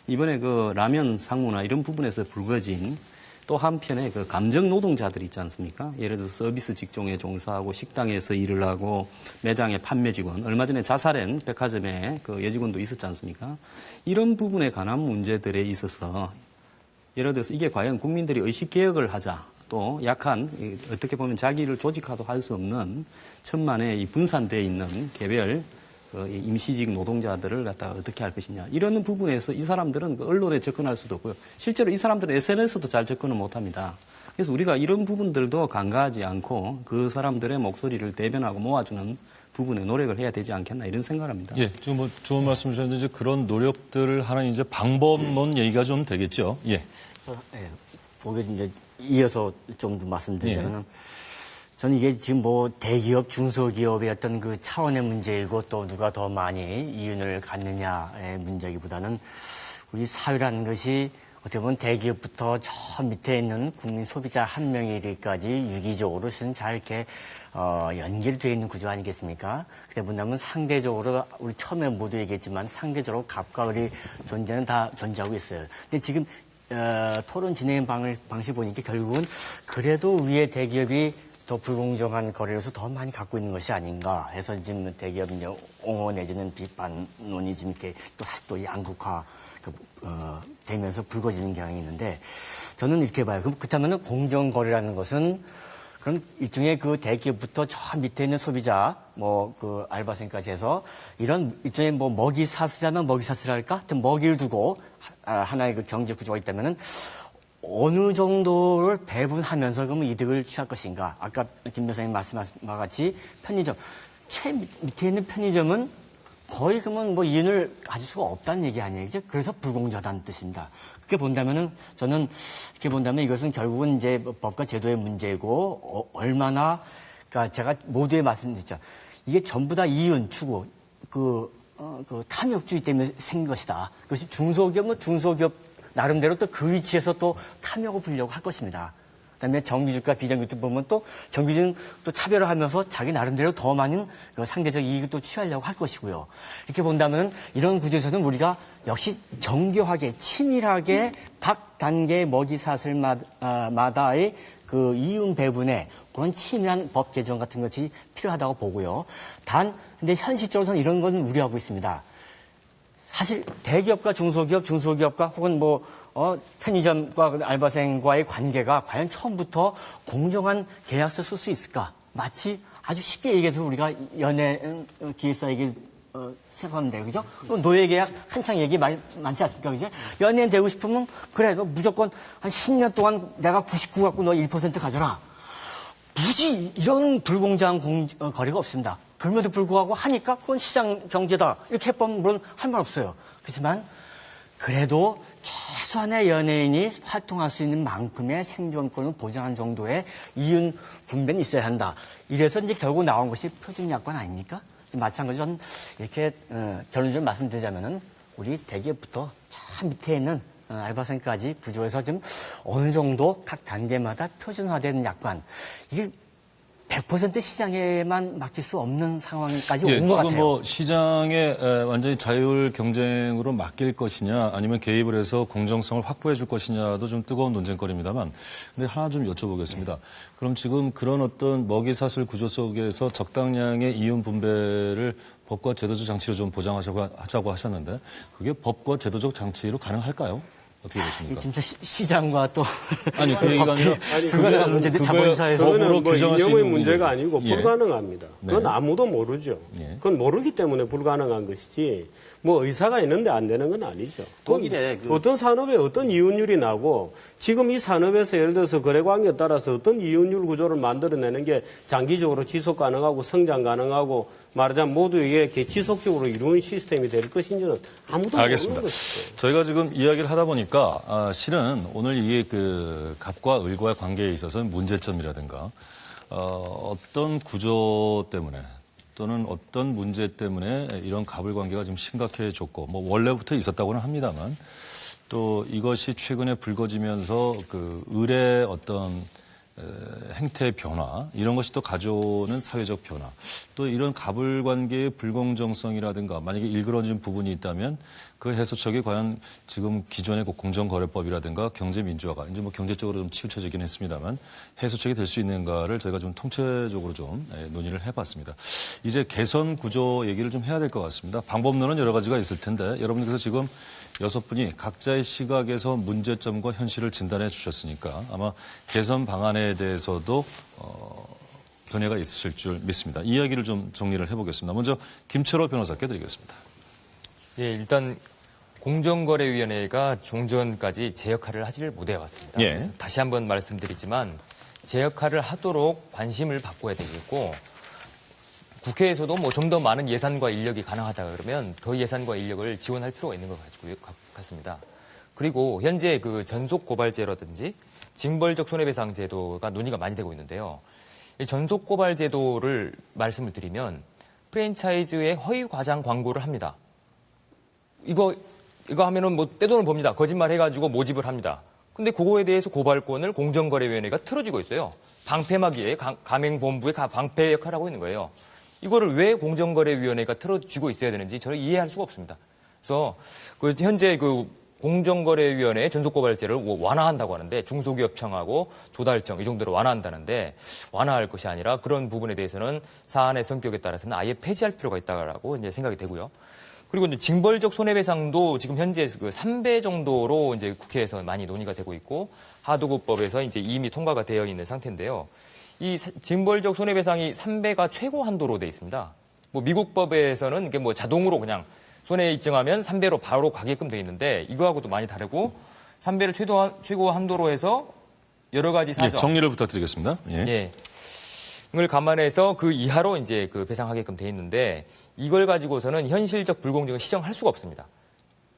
이번에 그 라면 상무나 이런 부분에서 불거진 또 한편에 그 감정 노동자들이 있지 않습니까? 예를 들어서 서비스 직종에 종사하고 식당에서 일을 하고 매장의 판매 직원, 얼마 전에 자살한 백화점에 그 여직원도 있었지 않습니까? 이런 부분에 관한 문제들에 있어서 예를 들어서 이게 과연 국민들이 의식개혁을 하자, 또 약한 어떻게 보면 자기를 조직화도 할 수 없는 천만의 이 분산되어 있는 개별 임시직 노동자들을 갖다가 어떻게 할 것이냐. 이런 부분에서 이 사람들은 언론에 접근할 수도 없고요. 실제로 이 사람들은 SNS도 잘 접근을 못합니다. 그래서 우리가 이런 부분들도 간과하지 않고 그 사람들의 목소리를 대변하고 모아주는 부분에 노력을 해야 되지 않겠나 이런 생각을 합니다.
예, 좀 뭐 좋은 말씀 주셨는데 이제 그런 노력들을 하는 이제 방법론 얘기가 좀 되겠죠. 예.
거기에 이제 이어서 좀 더 말씀드리자면 저는 이게 지금 뭐 대기업, 중소기업의 어떤 그 차원의 문제이고 또 누가 더 많이 이윤을 갖느냐의 문제이기보다는 우리 사회라는 것이 어떻게 보면 대기업부터 저 밑에 있는 국민 소비자 한 명에 이르기까지 유기적으로 잘 이렇게 연결되어 있는 구조 아니겠습니까? 그때 본다면 상대적으로 우리 처음에 모두 얘기했지만 상대적으로 갑과 을의 존재는 다 존재하고 있어요. 근데 지금 토론 진행 방식 보니까 결국은 그래도 위에 대기업이 더 불공정한 거래로서 더 많이 갖고 있는 것이 아닌가 해서 지금 대기업 이제 옹호 내지는 비판론이 지금 이렇게 또 사실 또 양극화 되면서 불거지는 경향이 있는데 저는 이렇게 봐요. 그렇다면은 공정거래라는 것은 그런 일종의 그 대기업부터 저 밑에 있는 소비자, 뭐 그 알바생까지 해서 이런 일종의 뭐 먹이 사슬이라면 먹이 사슬할까? 하여튼 먹이를 두고 하나의 그 경제 구조가 있다면은 어느 정도를 배분하면서 그러면 이득을 취할 것인가? 아까 김 변호사님 말씀하신 바와 같이 편의점, 최 밑에 있는 편의점은 거의 그러면 뭐 이윤을 가질 수가 없다는 얘기 아니에요. 그래서 불공정하다는 뜻입니다. 그렇게 본다면은 저는 이렇게 본다면 이것은 결국은 이제 법과 제도의 문제고 얼마나 그러니까 제가 모두에 말씀드렸죠. 이게 전부 다 이윤 추구 그 탐욕주의 때문에 생긴 것이다. 그것이 중소기업은 중소기업 나름대로 또 그 위치에서 또 탐욕을 부리려고 할 것입니다. 그다음에 정규직과 비정규직 보면 또 정규직은 또 차별을 하면서 자기 나름대로 더 많은 상대적 이익을 또 취하려고 할 것이고요. 이렇게 본다면 이런 구조에서는 우리가 역시 정교하게 치밀하게 각 단계 먹이사슬마다의 그 이윤 배분에 그런 치밀한 법 개정 같은 것이 필요하다고 보고요. 근데 현실적으로는 이런 건 우려하고 있습니다. 사실 대기업과 중소기업과 혹은 편의점과 알바생과의 관계가 과연 처음부터 공정한 계약서 쓸 수 있을까? 마치 아주 쉽게 얘기해서 우리가 연예 기획사 얘기 생각하면 돼요. 그죠? 노예 계약 한창 얘기 많지 않습니까? 그죠? 연예인 되고 싶으면 그래, 너 무조건 한 10년 동안 내가 99 갖고 너 1% 가져라. 굳이 이런 불공정한 거래가 없습니다. 그럼에도 불구하고 하니까 그건 시장 경제다. 이렇게 해보면 물론 할 말 없어요. 그렇지만 그래도 최소한의 연예인이 활동할 수 있는 만큼의 생존권을 보장하는 정도의 이윤 분배는 있어야 한다. 이래서 이제 결국 나온 것이 표준약관 아닙니까? 마찬가지로 저는 이렇게 결론적으로 말씀드리자면은 우리 대기업부터 저 밑에 있는 알바생까지 구조에서 좀 어느 정도 각 단계마다 표준화되는 약관. 이게 100% 시장에만 맡길 수 없는 상황까지 온 것 같아요.
지금 시장에 완전히 자율 경쟁으로 맡길 것이냐 아니면 개입을 해서 공정성을 확보해 줄 것이냐도 좀 뜨거운 논쟁거리입니다만 근데 하나 좀 여쭤보겠습니다. 그럼 지금 그런 어떤 먹이사슬 구조 속에서 적당량의 이윤 분배를 법과 제도적 장치로 좀 보장하자고 하셨는데 그게 법과 제도적 장치로 가능할까요? 어떻게 보십니까?
진짜 시장과 또
아니 그 얘기가 아니라
불가능한 문제인데 자본사에서
법으로 규정할 수 있는
문제가 아니고 불가능합니다. 그건
네.
아무도 모르죠. 그건 모르기 때문에 불가능한 것이지 의사가 있는데 안 되는 건 아니죠.
독일에
어떤 산업에 어떤 이윤율이 나고 지금 이 산업에서 예를 들어서 거래관계에 따라서 어떤 이윤율 구조를 만들어내는 게 장기적으로 지속 가능하고 성장 가능하고 말하자면 모두에게 지속적으로 이루는 시스템이 될 것인지는 아무도
알겠습니다.
모르는 것이죠.
저희가 지금 이야기를 하다 보니까 실은 오늘 이게 그 갑과 을과의 관계에 있어서는 문제점이라든가 어떤 구조 때문에 또는 어떤 문제 때문에 이런 갑을 관계가 좀 심각해졌고 원래부터 있었다고는 합니다만 또 이것이 최근에 불거지면서 그 을의 어떤 행태의 변화 이런 것이 또 가져오는 사회적 변화 또 이런 갑을 관계의 불공정성이라든가 만약에 일그러진 부분이 있다면 그 해소책이 과연 지금 기존의 공정거래법이라든가 경제민주화가 이제 경제적으로 좀 치우쳐지긴 했습니다만 해소책이 될 수 있는가를 저희가 좀 통체적으로 좀 논의를 해봤습니다. 이제 개선 구조 얘기를 좀 해야 될 것 같습니다. 방법론은 여러 가지가 있을 텐데 여러분께서 지금 6분이 각자의 시각에서 문제점과 현실을 진단해 주셨으니까 아마 개선 방안에 대해서도 견해가 있으실 줄 믿습니다. 이야기를 좀 정리를 해보겠습니다. 먼저 김철호 변호사께 드리겠습니다.
예, 일단 공정거래위원회가 종전까지 제 역할을 하지를 못해왔습니다.
예.
다시 한번 말씀드리지만 제 역할을 하도록 관심을 바꿔야 되겠고 국회에서도 좀 더 많은 예산과 인력이 가능하다 그러면 더 예산과 인력을 지원할 필요가 있는 것 같습니다. 그리고 현재 그 전속 고발제라든지 징벌적 손해배상 제도가 논의가 많이 되고 있는데요. 이 전속 고발 제도를 말씀을 드리면 프랜차이즈의 허위 과장 광고를 합니다. 이거 하면은 떼돈을 봅니다. 거짓말 해가지고 모집을 합니다. 근데 그거에 대해서 고발권을 공정거래위원회가 틀어주고 있어요. 방패막이에요. 가맹본부의 방패 역할을 하고 있는 거예요. 이거를 왜 공정거래위원회가 틀어주고 있어야 되는지 저는 이해할 수가 없습니다. 그래서 현재 공정거래위원회의 전속고발제를 완화한다고 하는데 중소기업청하고 조달청 이 정도로 완화한다는데 완화할 것이 아니라 그런 부분에 대해서는 사안의 성격에 따라서는 아예 폐지할 필요가 있다라고 이제 생각이 되고요. 그리고 이제 징벌적 손해배상도 지금 현재 3배 정도로 이제 국회에서 많이 논의가 되고 있고 하도급법에서 이제 이미 통과가 되어 있는 상태인데요. 이 징벌적 손해배상이 3배가 최고 한도로 되어 있습니다. 미국 법에서는 이게 자동으로 그냥 손해 입증하면 3배로 바로 가게끔 되어 있는데 이거하고도 많이 다르고 3배를 최고 한도로 해서 여러 가지 사정.
예, 정리를 부탁드리겠습니다. 예.
예. 이걸 감안해서 그 이하로 이제 배상하게끔 되어 있는데 이걸 가지고서는 현실적 불공정을 시정할 수가 없습니다.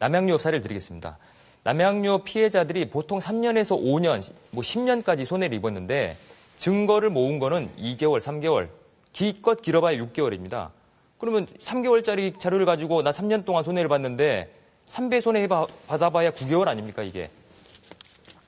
남양유업 사례를 드리겠습니다. 남양유업 피해자들이 보통 3년에서 5년, 10년까지 손해를 입었는데 증거를 모은 거는 2개월, 3개월, 기껏 길어봐야 6개월입니다. 그러면 3개월짜리 자료를 가지고 나 3년 동안 손해를 봤는데 3배 손해 받아봐야 9개월 아닙니까, 이게.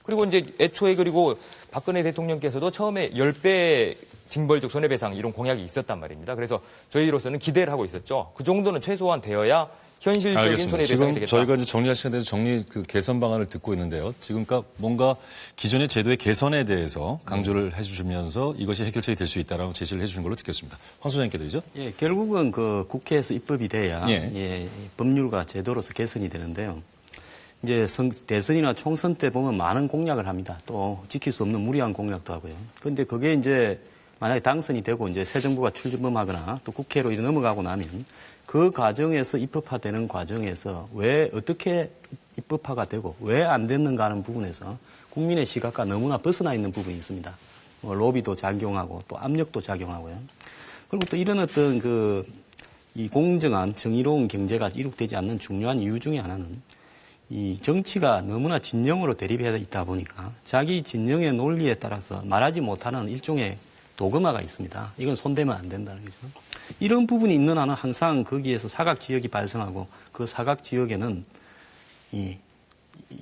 그리고 이제 애초에 그리고 박근혜 대통령께서도 처음에 10배 징벌적 손해배상 이런 공약이 있었단 말입니다. 그래서 저희로서는 기대를 하고 있었죠. 그 정도는 최소한 되어야 현실적인
알겠습니다.
손해배상이
지금
되겠다.
저희가 이제 정리할 시간에 대해서 그 개선 방안을 듣고 있는데요. 지금 그러니까 뭔가 기존의 제도의 개선에 대해서 강조를 해주시면서 이것이 해결책이 될 수 있다라고 제시를 해주신 걸로 듣겠습니다. 황 소장님께 드리죠.
예, 결국은 그 국회에서 입법이 돼야 예, 법률과 제도로서 개선이 되는데요. 이제 대선이나 총선 때 보면 많은 공약을 합니다. 또 지킬 수 없는 무리한 공약도 하고요. 그런데 그게 이제 만약에 당선이 되고 이제 새 정부가 출범하거나 또 국회로 넘어가고 나면 그 과정에서 입법화되는 과정에서 왜 어떻게 입법화가 되고 왜 안 됐는가 하는 부분에서 국민의 시각과 너무나 벗어나 있는 부분이 있습니다. 뭐 로비도 작용하고 또 압력도 작용하고요. 그리고 또 이런 어떤 이 공정한 정의로운 경제가 이룩되지 않는 중요한 이유 중에 하나는 이 정치가 너무나 진영으로 대립해 있다 보니까 자기 진영의 논리에 따라서 말하지 못하는 일종의 도금화가 있습니다. 이건 손대면 안 된다는 거죠. 이런 부분이 있는 한은 항상 거기에서 사각지역이 발생하고 그 사각지역에는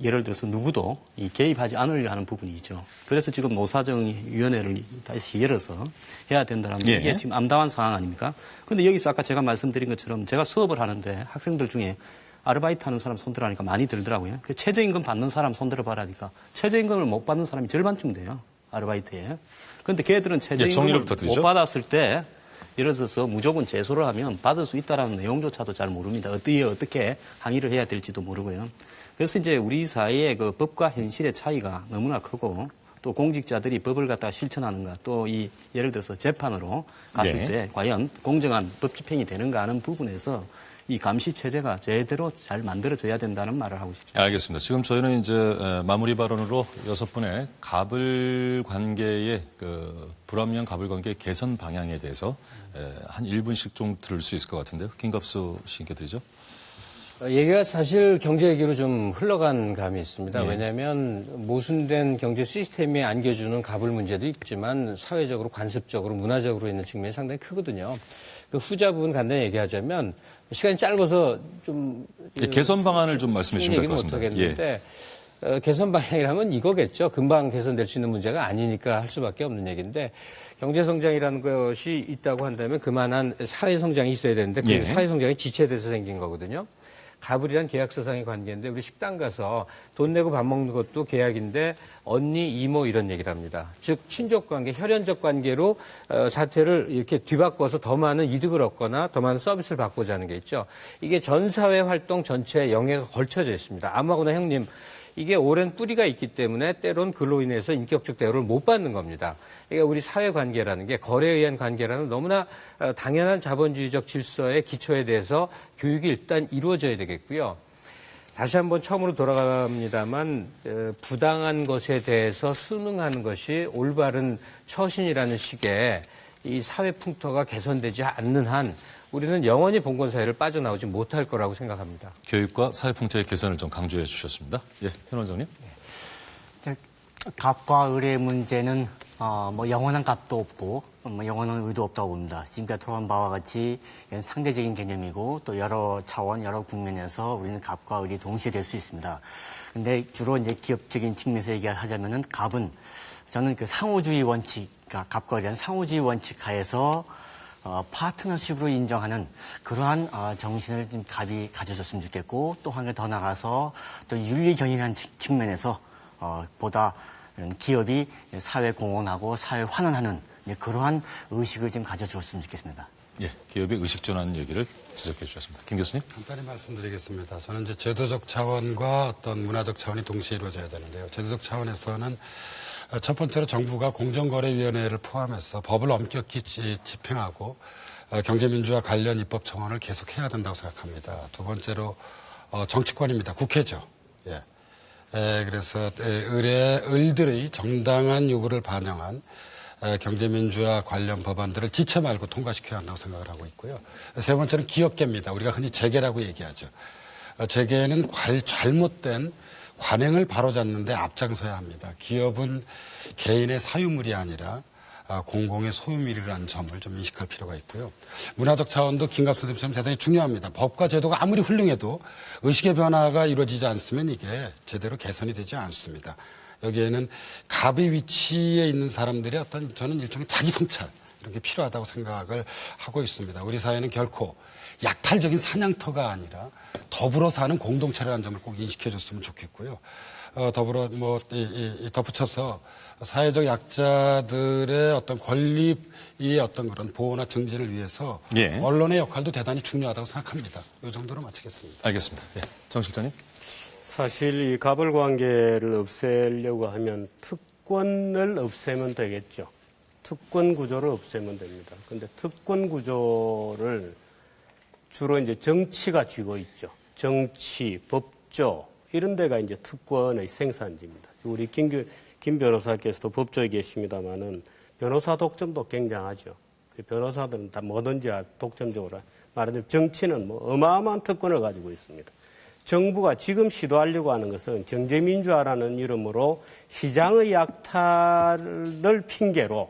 예를 들어서 누구도 개입하지 않으려 하는 부분이 있죠. 그래서 지금 노사정위원회를 다시 열어서 해야 된다는 게 이게 지금 암담한 상황 아닙니까? 그런데 여기서 아까 제가 말씀드린 것처럼 제가 수업을 하는데 학생들 중에 아르바이트 하는 사람 손들어라니까 많이 들더라고요. 그 최저임금 받는 사람 손들어봐라니까 최저임금을 못 받는 사람이 절반쯤 돼요. 아르바이트에. 그런데 걔들은 최저임금을 못 받았을 때 예를 들어서 무조건 제소를 하면 받을 수 있다는 내용조차도 잘 모릅니다. 어떻게 항의를 해야 될지도 모르고요. 그래서 이제 우리 사회의 그 법과 현실의 차이가 너무나 크고 또 공직자들이 법을 갖다가 실천하는가 또 예를 들어서 재판으로 갔을 때 과연 공정한 법 집행이 되는가 하는 부분에서 이 감시 체제가 제대로 잘 만들어져야 된다는 말을 하고 싶습니다.
알겠습니다. 지금 저희는 이제 마무리 발언으로 6분의 갑을 관계의 불합리한 갑을 관계의 개선 방향에 대해서 한 1분씩 좀 들을 수 있을 것 같은데요. 김갑수 씨께 드리죠.
얘기가 사실 경제 얘기로 좀 흘러간 감이 있습니다. 왜냐하면 모순된 경제 시스템이 안겨주는 갑을 문제도 있지만 사회적으로 관습적으로 문화적으로 있는 측면이 상당히 크거든요. 그 후자 부분 간단히 얘기하자면 시간이 짧아서 좀
개선 방안을 좀 말씀해 주시면 될 것 같습니다.
못하겠는데 개선 방향이라면 이거겠죠. 금방 개선될 수 있는 문제가 아니니까 할 수밖에 없는 얘기인데 경제 성장이라는 것이 있다고 한다면 그만한 사회 성장이 있어야 되는데 그 사회 성장이 지체돼서 생긴 거거든요. 갑을이란 계약서상의 관계인데 우리 식당 가서 돈 내고 밥 먹는 것도 계약인데 언니, 이모 이런 얘기를 합니다. 즉 친족 관계, 혈연적 관계로 사태를 이렇게 뒤바꿔서 더 많은 이득을 얻거나 더 많은 서비스를 받고자 하는 게 있죠. 이게 전 사회 활동 전체에 영향가 걸쳐져 있습니다. 아무거나 형님 이게 오랜 뿌리가 있기 때문에 때론 그로 인해서 인격적 대우를 못 받는 겁니다. 그러니까 우리 사회관계라는 게 거래에 의한 관계라는 너무나 당연한 자본주의적 질서의 기초에 대해서 교육이 일단 이루어져야 되겠고요. 다시 한번 처음으로 돌아갑니다만 부당한 것에 대해서 순응하는 것이 올바른 처신이라는 식의 이 사회 풍토가 개선되지 않는 한 우리는 영원히 봉건사회를 빠져나오지 못할 거라고 생각합니다.
교육과 사회풍토의 개선을 좀 강조해 주셨습니다. 현 원장님.
갑과 을의 문제는 뭐 영원한 값도 없고 뭐 영원한 의도 없다고 봅니다. 지금까지 토론한 바와 같이 상대적인 개념이고 또 여러 차원, 여러 국면에서 우리는 갑과 을이 동시에 될 수 있습니다. 근데 주로 이제 기업적인 측면에서 얘기하자면은 갑은 저는 그 상호주의 원칙, 그러니까 갑과 을이라는 상호주의 원칙 하에서 파트너십으로 인정하는 그러한 정신을 좀 갑이 가져줬으면 좋겠고 또 한 개 더 나가서 또 윤리 경영한 측면에서 보다 기업이 사회 공헌하고 사회 환원하는 그러한 의식을 좀 가져주었으면 좋겠습니다.
기업의 의식 전환 얘기를 지적해 주셨습니다. 김 교수님.
간단히 말씀드리겠습니다. 저는 이제 제도적 차원과 어떤 문화적 차원이 동시에 이루어져야 되는데요. 제도적 차원에서는 첫 번째로 정부가 공정거래위원회를 포함해서 법을 엄격히 집행하고 경제민주화 관련 입법 청원을 계속해야 된다고 생각합니다. 두 번째로 정치권입니다. 국회죠. 그래서 을들의 정당한 요구를 반영한 경제민주화 관련 법안들을 지체 말고 통과시켜야 한다고 생각을 하고 있고요. 세 번째는 기업계입니다. 우리가 흔히 재계라고 얘기하죠. 재계는 잘못된 관행을 바로잡는 데 앞장서야 합니다. 기업은 개인의 사유물이 아니라 공공의 소유물이라는 점을 좀 인식할 필요가 있고요. 문화적 차원도 김갑수 대표처럼 대단히 중요합니다. 법과 제도가 아무리 훌륭해도 의식의 변화가 이루어지지 않으면 이게 제대로 개선이 되지 않습니다. 여기에는 갑의 위치에 있는 사람들의 어떤 저는 일종의 자기 성찰 이런 게 필요하다고 생각을 하고 있습니다. 우리 사회는 결코 약탈적인 사냥터가 아니라 더불어 사는 공동체라는 점을 꼭 인식해 줬으면 좋겠고요. 더불어 덧붙여서 사회적 약자들의 어떤 권리의 어떤 그런 보호나 증진을 위해서
예.
언론의 역할도 대단히 중요하다고 생각합니다. 이 정도로 마치겠습니다.
알겠습니다. 예. 정 실장님.
사실 이 갑을 관계를 없애려고 하면 특권을 없애면 되겠죠. 특권 구조를 없애면 됩니다. 그런데 특권 구조를 주로 이제 정치가 쥐고 있죠. 정치, 법조 이런 데가 이제 특권의 생산지입니다. 우리 김 변호사께서도 법조에 계십니다만은 변호사 독점도 굉장하죠. 그 변호사들은 다 뭐든지 독점적으로 말하자면 정치는 뭐 어마어마한 특권을 가지고 있습니다. 정부가 지금 시도하려고 하는 것은 경제민주화라는 이름으로 시장의 약탈을 핑계로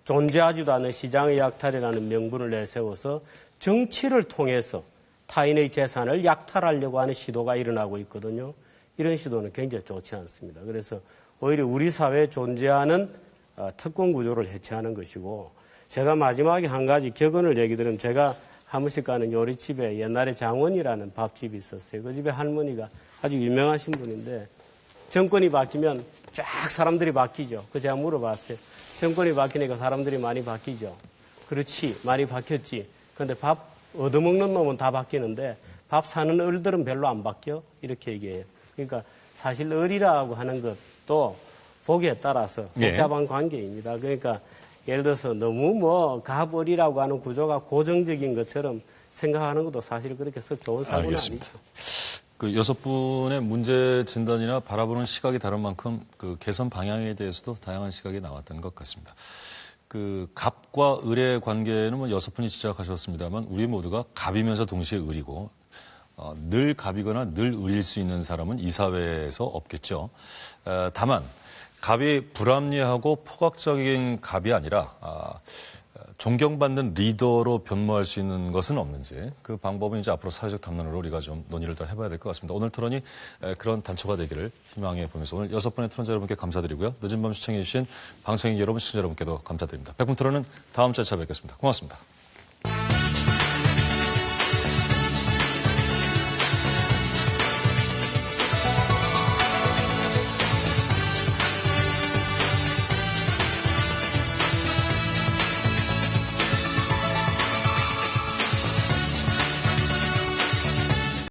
존재하지도 않은 시장의 약탈이라는 명분을 내세워서 정치를 통해서 타인의 재산을 약탈하려고 하는 시도가 일어나고 있거든요. 이런 시도는 굉장히 좋지 않습니다. 그래서 오히려 우리 사회에 존재하는 특권 구조를 해체하는 것이고, 제가 마지막에 한 가지 격언을 얘기 드리면, 제가 한 번씩 가는 요리집에 옛날에 장원이라는 밥집이 있었어요. 그 집에 할머니가 아주 유명하신 분인데 정권이 바뀌면 쫙 사람들이 바뀌죠. 그 제가 물어봤어요. 정권이 바뀌니까 사람들이 많이 바뀌죠. 그렇지, 많이 바뀌었지. 그런데 밥 얻어먹는 놈은 다 바뀌는데 밥 사는 을들은 별로 안 바뀌어? 이렇게 얘기해요. 그러니까 사실 을이라고 하는 것도 보기에 따라서 복잡한 관계입니다. 그러니까 예를 들어서 너무 뭐 갑을이라고 하는 구조가 고정적인 것처럼 생각하는 것도 사실 그렇게 썩 좋은 사고는
알겠습니다.
아니죠.
그 6분의 문제 진단이나 바라보는 시각이 다른 만큼 그 개선 방향에 대해서도 다양한 시각이 나왔던 것 같습니다. 그 갑과 을의 관계는 뭐 6분이 지적하셨습니다만 우리 모두가 갑이면서 동시에 을이고 늘 갑이거나 늘 을일 수 있는 사람은 이 사회에서 없겠죠. 다만 갑이 불합리하고 포괄적인 갑이 아니라 존경받는 리더로 변모할 수 있는 것은 없는지 그 방법은 이제 앞으로 사회적 담론으로 우리가 좀 논의를 더 해봐야 될 것 같습니다. 오늘 토론이 그런 단초가 되기를 희망해 보면서 오늘 6분의 토론자 여러분께 감사드리고요. 늦은 밤 시청해 주신 방청객 여러분, 시청자 여러분께도 감사드립니다. 백분 토론은 다음 주에 찾아뵙겠습니다. 고맙습니다.